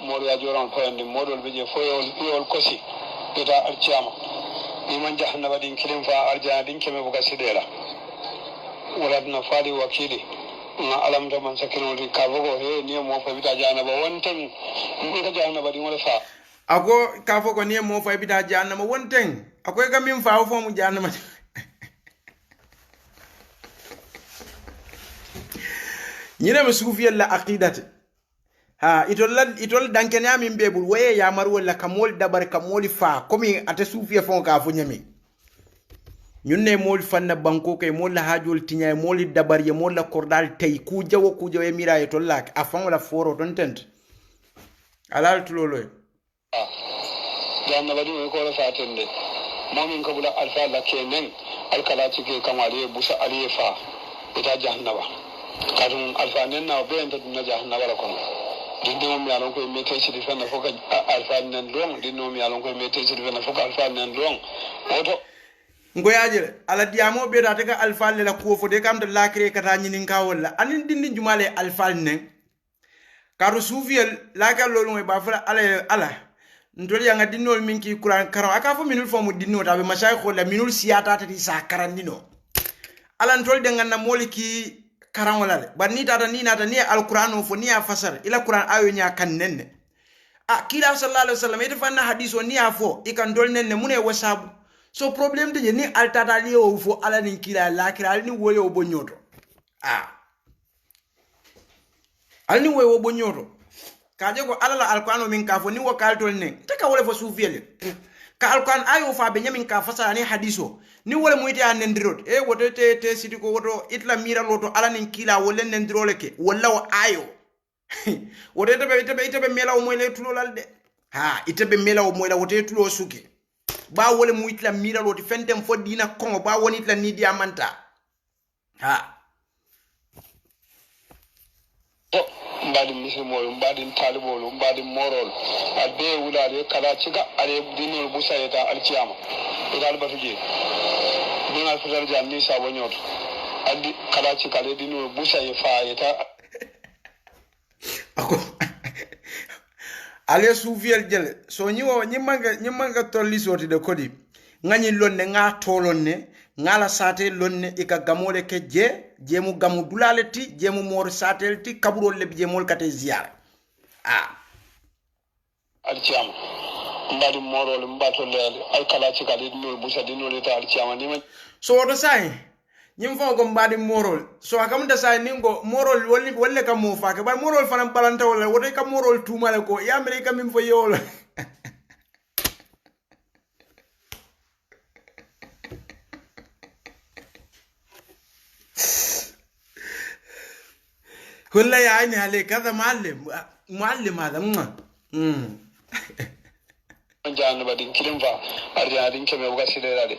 موريا جوران فاندي مودول بيجي فويول كوسي بتا الجامع لمن جهنم دين كلم فا ارجا دين كمي بوكا سيديرا ولدنا فادي وكيلي na alam da man sakino di kavogo he ni mo fa bita jana ba wonten ka jana ba di mo fa ako kavogo ni mo fa bita jana ma wonten akoy ga min fa fo mu jana ma nyina ma suufiyal la aqidati ha itol danken ya min bebul waye ya mar wala kamol dabar kamoli fa komi ata suufiya fon ka fo nyami ñunne mol fanna banko kay mol la hajol tiñay mol dabar ye mol la kordal tay ku jawo mira e to lak afan wala foro don tent alal tulolo janna badi ko la fatende momin ko bula alfa la kenen alkalati ke kamari busa alifa ita jahannaba kadum alfa nen na be enta dun jahannaba la kono dindum mi alon ko mete ci defena foka alfa nen don dindum mi alon ko mete ci defena foka alfa nen don oto ngoyajere ala diamo be da taka alfal la ko fo de kam de lakre kata nyinin ka wala anin dindi jumale alfal nen karu sufiel la ka lolu ngoy ba fala ala ndol ya ngadi nol minki quran karo aka fo minul fo mu dinno tabe mashay ko la minul siyata tati sa karandino ala ndol de nganna moliki karan wala ba ni tata ni nata ni alquran fo ni afasar ila quran ayo nya kan nenne kila sallallahu alaihi wasallam ite fanna hadiso ni afo ikan dol nenne mune wasabu so problem de ni altata li o fo ala ni kila la kila ni woyo o bonyoto alni woyo o bonyoto kaje ko ala la alquran min ka fo ni wakal tol ne te ka wole fo sufiyele ka alquran ayo fa be nyamin ka fasa ni hadiso ni wole muyti an nendirot woto te sidi ko woto itla mira loto ala ni kila wole nendirole ke walla o ayo woto ite be mela o moyle tulo lalde ite be mela o moyla woto tulo suki ba wole mu itla mira loti fentem fo dina kongo ba woni itla ni diamanta mbadi misimol mbadi talibol mbadi morol ade wulade kala ciga ale dinol busayeta alciyama idal batuje dinal fitar janni sabo nyoto adi kala ciga ale dinol busaye faayeta ale sufiel jele so nyiwo nyimanga tolli soti de kodi ngani lonne nga tolonne ngala sate lonne ika gamole ke jemu gamu dulaleti jemu mor satelti kaburol le jemol kate ziar alciama mbadi morol mbato lele ay kala ci kala dinol busa dinol ta alciama ni so do sai nyim fo ko mbadi morol so akam da sai ningo morol wolle kam mo faake bar morol fanam balanta wala wote kam morol tumale ko ya amerika min fo yolo ولا يا عيني عليك هذا معلم هذا jaan badin kilim fa arjana din keme buga silelade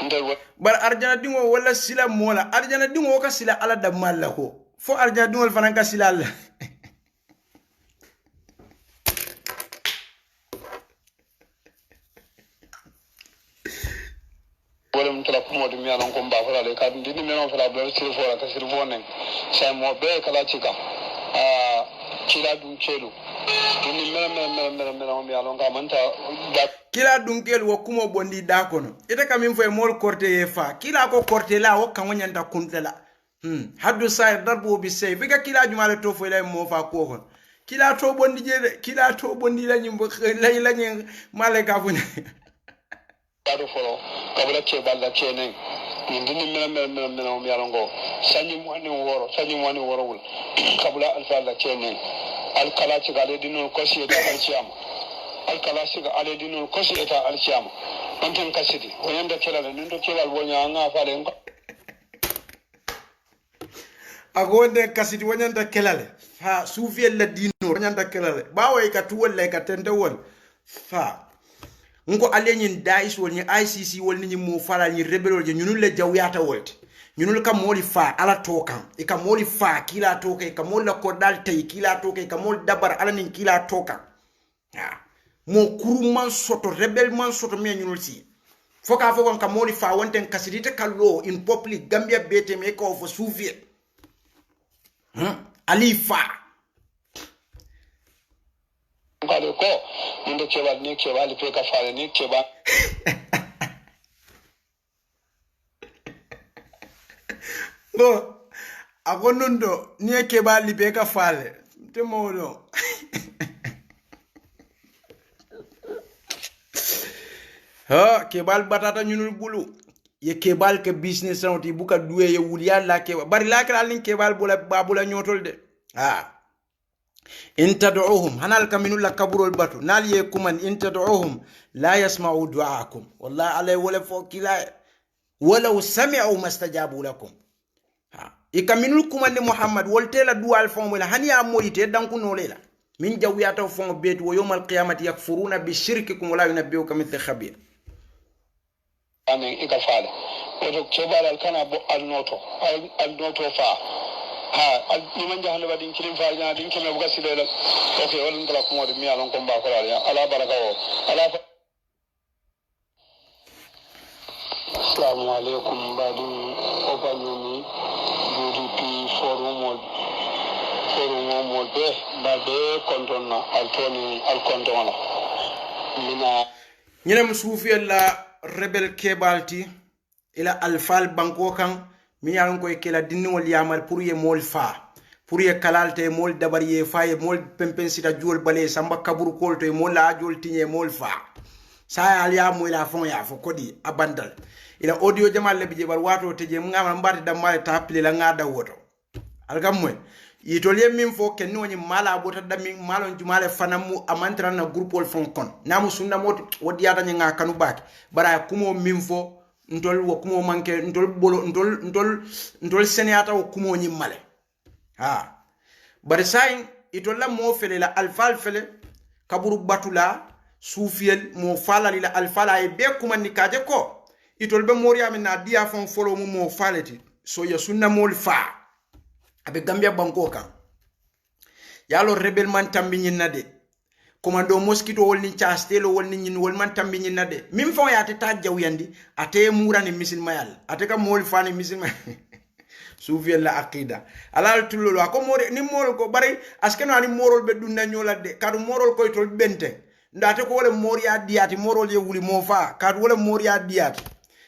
ndel bar arjana dingo wala sila mola arjana dingo ka sila ala da malla ko fo arjana dingo fanan ka sila alla wala mutala ko dum yalan ko mba fala le ka dindi menon fala bla sir fo la ka sir fo nen say mo be kala cika kila dum celu dindi mena mi yalan ka manta kila dunkel wo kumo bondi da kono ite kam min foy mol korte ye fa kila ko korte la wo kan wonyanta kuntela haddu say darbu bi say biga kila jumale to foy lay mo fa ko kon kila to bondi je kila to bondi la nyimbo la nyi male ka fu ado folo kabula ke balla ke nen dindi mena mi yalan go sanyi mo ni woro wul kabula alfa la ke nen al kala ci gale dinu ko si da alciyama al kala ci gale dinu ko si da alciyama antan kasidi wayanda kala da ndo kelal wonya nga fa le agonde kasidi wanyanda kelale ha sufiel la dino wanyanda kelale bawo ka tuwol ka tende wol fa ngo alenyin dais wol ni ICC wol ni mo fala ni rebelol je ñunul le jawyata wolte ñunul kam moli fa ala tokan e kam moli fa kila toka e kam mol ko dal tay kila toka e kam mol dabar ala nin kila toka mo kuruman soto rebel man soto me ñunul si foka fo kon kam moli fa wonten kasidite kallo in public Gambia bete me ko fo soufie ali fa ngale ko ndo kebal ni kebal pe ka fale ni kebal no agonundo ni kebal libe ka fale temodo ha kebal batata ñunul bulu ye kebal ke business rawti buka duwe ye wuliya la ke bari la kala lin kebal bula babula ñotol de in tad'uhum hanal kaminul la kaburul batu nal ye kuman in tad'uhum la yasma'u du'aakum wallahi alay wala fokila walaw sami'u mastajabu lakum ikaminul kuman ni muhammad woltela dual fon wala haniya moyite danku no lela min jawiyata fon bet wo yawmal qiyamati yakfuruna bi shirkikum wala yunabbiuka mithla khabir anen ika fala oto kebalal kana bo alnoto fa ni man jahande wadin kilim fa nya din keme buga silela okay wala ngala ko modi mi alon ko mba ko ala baraka o ala assalamu alaikum badin obanumi DDP forum be bade kontona altoni al kontona mina ñene musufi la rebel kebalti ila alfal banko kan mi yalon ko kela dinniwol yamal pour ye mol fa pour ye kalalte mol dabar ye fa ye mol pempen sita jol bale samba kabur kolto e mol la jol tinye mol fa sa al ya mo ila fon ya fo kodi abandal ila audio jamal lebi je bar wato teje ngama mbati damale tapile la ngada woto algam moy yitolye min fo ken woni mala bota dami malon jumale fanamu amantra na groupol fon kon namu sunna mot wodi yata nga kanu bak bara kumo min fo ntol wo kumo manke ntol bolo ntol seniyata wo kumo nyimmale bari sayin itolla mo fele la alfal fele kaburu batula sufiel mo fala lila alfala e be kuma ni kaje ko itol be moriya min na dia fon folo mo faleti so ya sunna mol fa abe Gambia banko kan yalo rebel man tambi nade komando mosquito wol ni chastelo wol ni wol man tambi nade mim fon ya ta jawyandi ate murani misil mayal ate ka mol fani misil sufi la aqida alal tullo ko mori ni mol ko bari askeno ani morol be dunna nyola de kadu morol koy tol bente ndate ko wala moriya diati morol ye wuli mo fa kadu wala moriya diati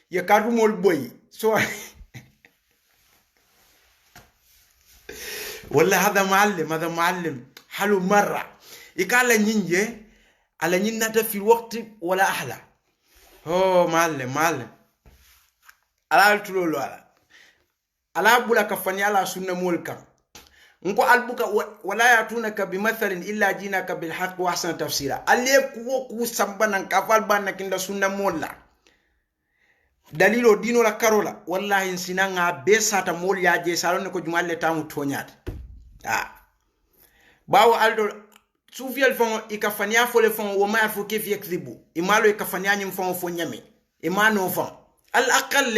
ye kadu mol boy so ولا هذا معلم حلو مرة يقال نينجي على نينتا في الوقت ولا أحلى هو معلم على تلولو على بولا كفاني على سنة مولكا نكو البوكا ولا يأتونك بمثل إلا جيناك بالحق وأحسن تفسيرا عليك وكو سبانا كفال بانا كندا سنة مولا dalilo dino la karola wallahi sinanga be sata mol yaje salon ko jumalle tamu tonyat bawo aldo sufiel fon ikafania fole fon wo ma fo ke fi yakzibu imalo ikafania nyim fon fo nyame imano fon al aqal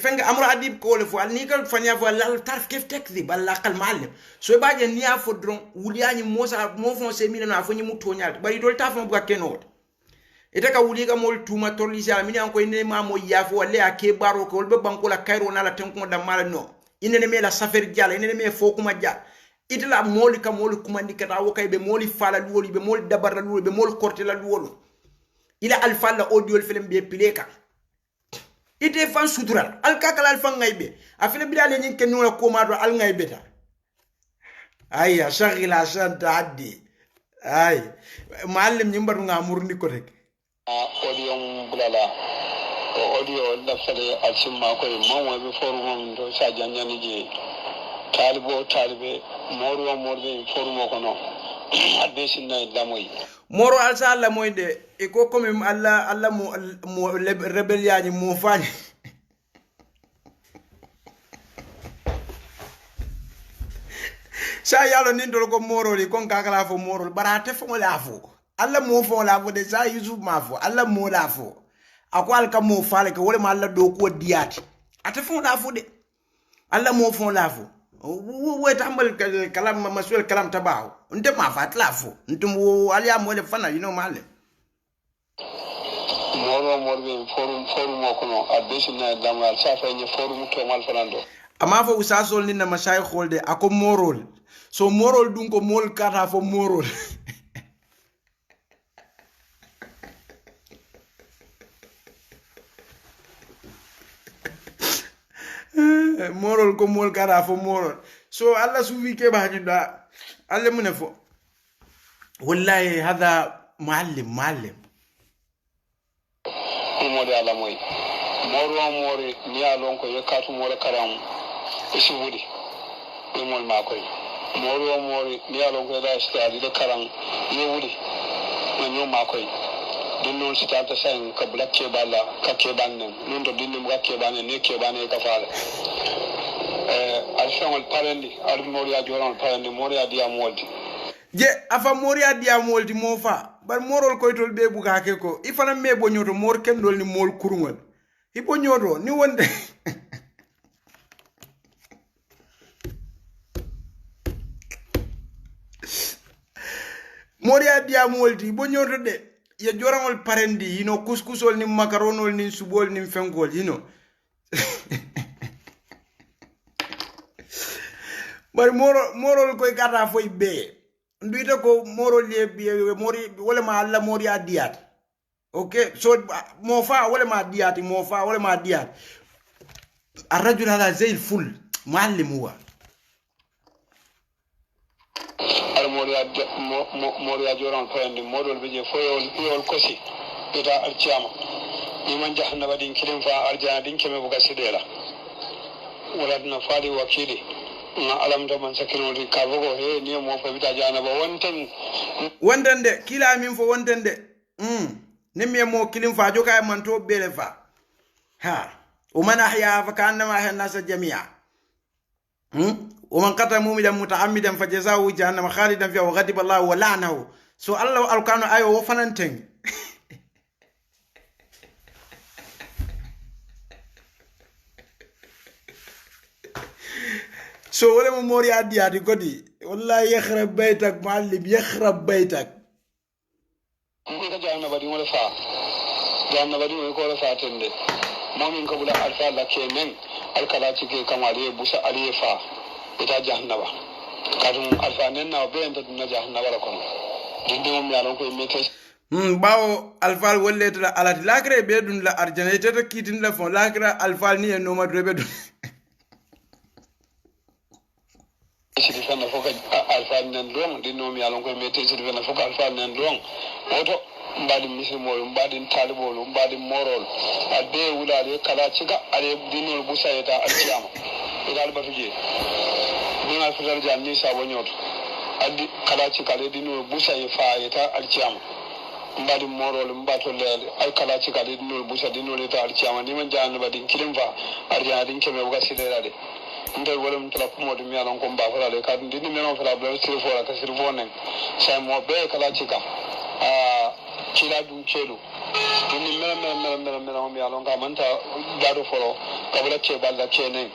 fenga amru adib ko le fo al nikal fania fo al tarf kif takzib al aqal maalim so baaje niya fo dron wuliani mosa mo fon se mina na fo nyimu tonyat bari dol tafon bu kenno ita ka wuli ga mol tuma torlisi ala mini anko ine ma mo yafo wala ake baro ko be banko la kairo na la tanko da mala no ine ne me la safer jala ine ne me fo kuma ja ita la moli ka moli kuma ndikata wo kay be moli fala luwoli be moli dabarla luwoli be moli korte la luwolo ila alfa la audio film be pileka ite fan sutural al kakala alfa ngaybe afile bidale nyin ken no ko mado al ngaybeta ayya shaghila shan taaddi ay maalim nyimbar nga murni ko rek audio bulala audio lafale alsimma ko manwa be forum do sa janyani je talibe morbe forum ko no adde sinna lamoy moro alsa alla moy de e ko comme alla mo rebelliani mo fani sa yalo nindol ko moroli kon kakala fo morol barate fo la fo alla mo fo la fo de sa yusuf ma fo alla mo la fo akwal ka mo fale ko wole ma alla do ko diati ate fo la fo de alla mo fo la fo wo tambal kalam masul kalam tabaw nte ma fat la fo ntum wo aliya mo le fana you know male morbe forum ko no adesina damal sa fa ni forum to mal falando ama fo usasol ni na mashay kholde ako morol so morol dun ko mol kata fo morol morol ko mol kata fo morol so alla sufi ke ba jinda alla munefo wallahi hada معلم mori ala moy mori ni alon ko yakatu mori karam isi wudi mol makoy mori ni alon ko da stadi de karam ye wudi no makoy dinnon sitata sen ka blakke balla ka ke bannen non do dinnon ka ke bannen ne ke bannen ka faala alshangol parandi ar mori a joron parandi mori a dia moldi je afa mori a dia moldi mo fa bar morol koytol be buga ke ko ifana me bo nyoto mor kendol ni mol kurungol ibo nyoto ni wonde mori a dia moldi bo nyoto de ye jorangol parendi yino kuskusol ni makaronol ni subol ni fengol yino bar morol koy kata foy be nduita ko morol ye mori wala ma alla mori adiat okay so mofa wala ma diati mofa wala ma diat الرجل هذا زي الفل معلم هو mori ajoran fayande modol beje foyol kosi ita arciama ni man jahannaba din kilim fa arjana din keme buga sidela wala na fali wakili na alam da man sakino di kabogo he ni mo fa bita janaba wonten de kila min fo wonten de nemme mo kilim fa joka man to bele fa ha ومن أحيا فكأنما أحيا الناس جميعا ومن قتل مؤمنا متعمدا فجزاؤه جهنم خالدا فيها وغضب الله ولعنه سو الله القرآن أيوه وفننتين سو ولا موري عدي عدي قدي والله يخرب بيتك معلم يخرب بيتك جهنم بدي ولا فا جهنم بدي ولا فا تندي مؤمن قبل ألف الله كيمن alkala cike kama aliye busa aliye fa ita jahannaba kadum alfanen na be enta na jahannaba la kono dinde mo mi alon ko mete bawo alfal wollete la alati lakre be dun la arjana tata kitin la fon lakra alfal ni no ma drebe dun sidi fana foka alfal nen long dinde mi alon ko mete sidi fana foka alfal nen long oto mbadi misimol mbadi talibol mbadi morol ade wulale kala ciga ale dinol busayeta alciyama idal batuje dinal fitar janni sabo nyoto adi kala ciga ale dinol busaye faayeta alciyama mbadi morol mbato lele ay kala ciga ale dinol busa dinol eta alciyama ni man janno badin kilimfa arjana din keme buga silerade ndel wala mutala ko modum yalon ko mbafala le kadin dinni menon fala bla sirfora ka sirfonen say mo be kala ciga kila du chelu ni mera mi alon ka manta dado folo kabula che balla chene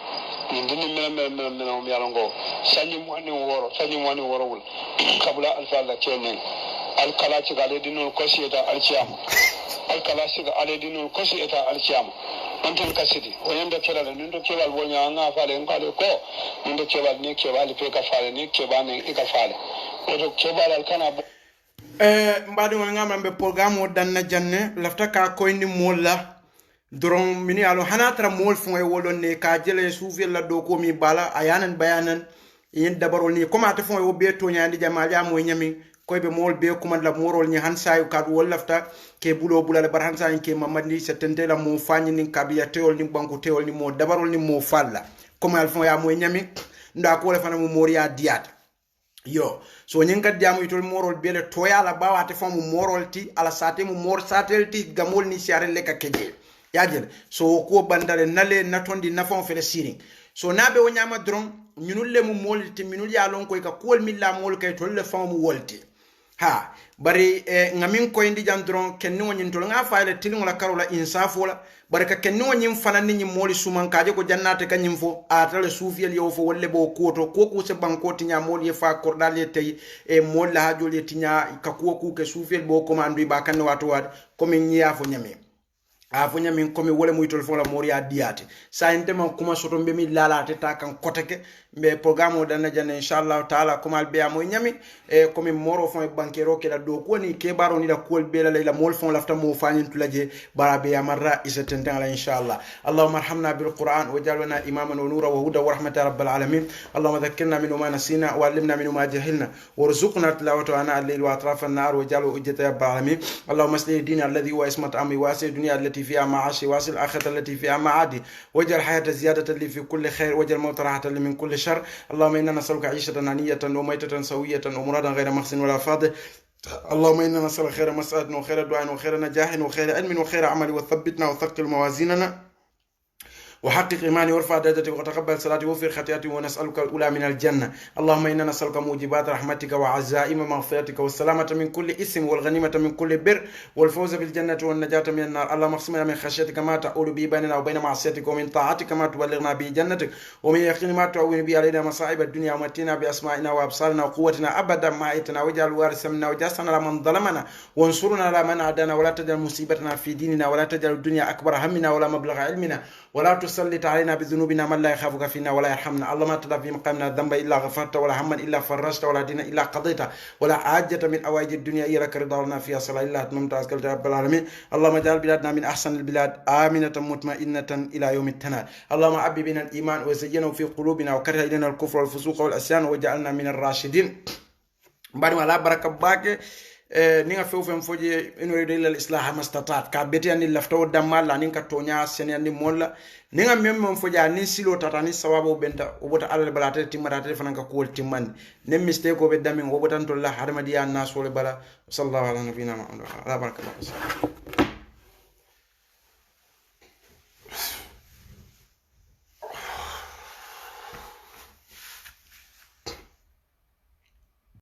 ni mera mi alon go sanyi mo ni woro wul kabula alfa la chene al kala ci gale dinul kosiyata al ciyam al kala ci gale dinul kosiyata al ciyam antan kasidi wayanda kala da ndo kebal wonya nga fale ngale ko ndo kebal ni kebal pe ka fale ni kebal ni ka fale oto kebal al kana mbadi won ngam be programme o danna janne lafta ka koyndi molla doron mini alo hanatra mol fon e wolon ne ka jele soufi la do ko mi bala ayanan bayanan yin dabarol ni comment te fon e be to nyaandi jamaja mo nyami koybe mol be kuma la morol ni hansayu ka wol lafta ke bulo bulale bar hansayu ke mamadi setente la mo fanyi ni kabiya teol ni banko teol ni mo dabarol ni mo falla comme al fon ya mo nyami nda ko le fana mo moriya diat yo so nyinga diamu itol morol bele toya la bawate fam morol ti ala sate mu mor satel ti gamol ni siare le ka keje yajel so ko bandale nale natondi nafon fele siring so nabe o nyama dron ñunul le mu molti minul ya lon koy ka kol milla mol kay tol le fam wolti ha bari ngamin koy ndi jam dron kenni woni tol nga faale tilin la karola insafo la bari ka kenni woni fana ni moli suman kaje ko jannate kanyim fo atale suufiyel yo fo wolle bo koto ko ko se banko tinya moli e fa kordale tay e mol la hajoli tinya ka ko ke suufiyel bo ko mandu ba kan wato wat ko min nyiya fo nyame a fo nyame ko mi wole muytol fo la moriya diate sa entema kuma soto be mi lalate ta kan koteke be programme o dana janne inshallah taala ko mal be amoy nyami e ko mi moro fo bankero ke la do ko ni ke baro ni la kol be la mol fo lafta mo fanin tulaje barabe amarra isatenta la inshallah allahumma arhamna bil quran waj'alna imaman wa nura wa huda wa rahmatan rabbil alamin allahumma dhakkirna min ma nasina wa allimna min ma jahilna warzuqna tilawata ana al-layl wa atraf an-nar waj'alhu ujjata rabbil alamin allahumma asli din alladhi huwa ismat amri wa asli dunya allati فيها معاشي واصل الآخرة التي فيها معادي وجعل الحياة زيادة لي في كل خير وجعل الموت راحة لي من كل شر اللهم إنا نسألك عيشة هنية وميتة سوية ومرادا غير محسن ولا فاضح اللهم إنا نسألك خير مسألة وخير دعاء وخير نجاح وخير علم وخير عمل وثبتنا وثقل موازيننا وحقق إيماني وارفع درجتي وتقبل صلاتي وفي خطيئتي ونسألك الأولى من الجنة اللهم إنا نسألك موجبات رحمتك وعزائم مغفرتك والسلامة من كل إثم والغنيمة من كل بر والفوز بالجنة والنجاة من النار اللهم اقسمنا من خشيتك ما تحول به بيننا وبين معصيتك ومن طاعتك ما تبلغنا به جنتك ومن يقين ما تعون به علينا مصائب الدنيا ومتنا بأسمائنا وأبصارنا وقوتنا أبدا ما أيتنا واجعل وارثا منا وجعلنا لمن ظلمنا وانصرنا على من عادانا ولا تجعل مصيبتنا في ديننا ولا تجعل الدنيا أكبر همنا ولا مبلغ علمنا ولا تسلط علينا بذنوبنا من لا يخافك فينا ولا يرحمنا اللهم تدع في مقامنا ذنبا الا غفرت ولا هما الا فرجت ولا دين الا قضيت ولا حاجة من حوائج الدنيا الا رضا لنا فيها صلاه الا اتممت ازكى رب العالمين اللهم اجعل بلادنا من احسن البلاد امنه مطمئنه الى يوم التناد اللهم حبب بنا الايمان وزينه في قلوبنا وكره الينا الكفر والفسوق والعصيان وجعلنا من الراشدين بعد ما لا بركه باك ninga fewfem foje inoyde ila islah mastatat ka beti ani lafto damal la ninka tonya sene ani molla ninga mem foja ni silo tatani sawabo benta obota alal balate timata fananka ko timman nem mistake ko be damin obota to la harmadiya nasole bala sallallahu ala nabina muhammad ala barakatuh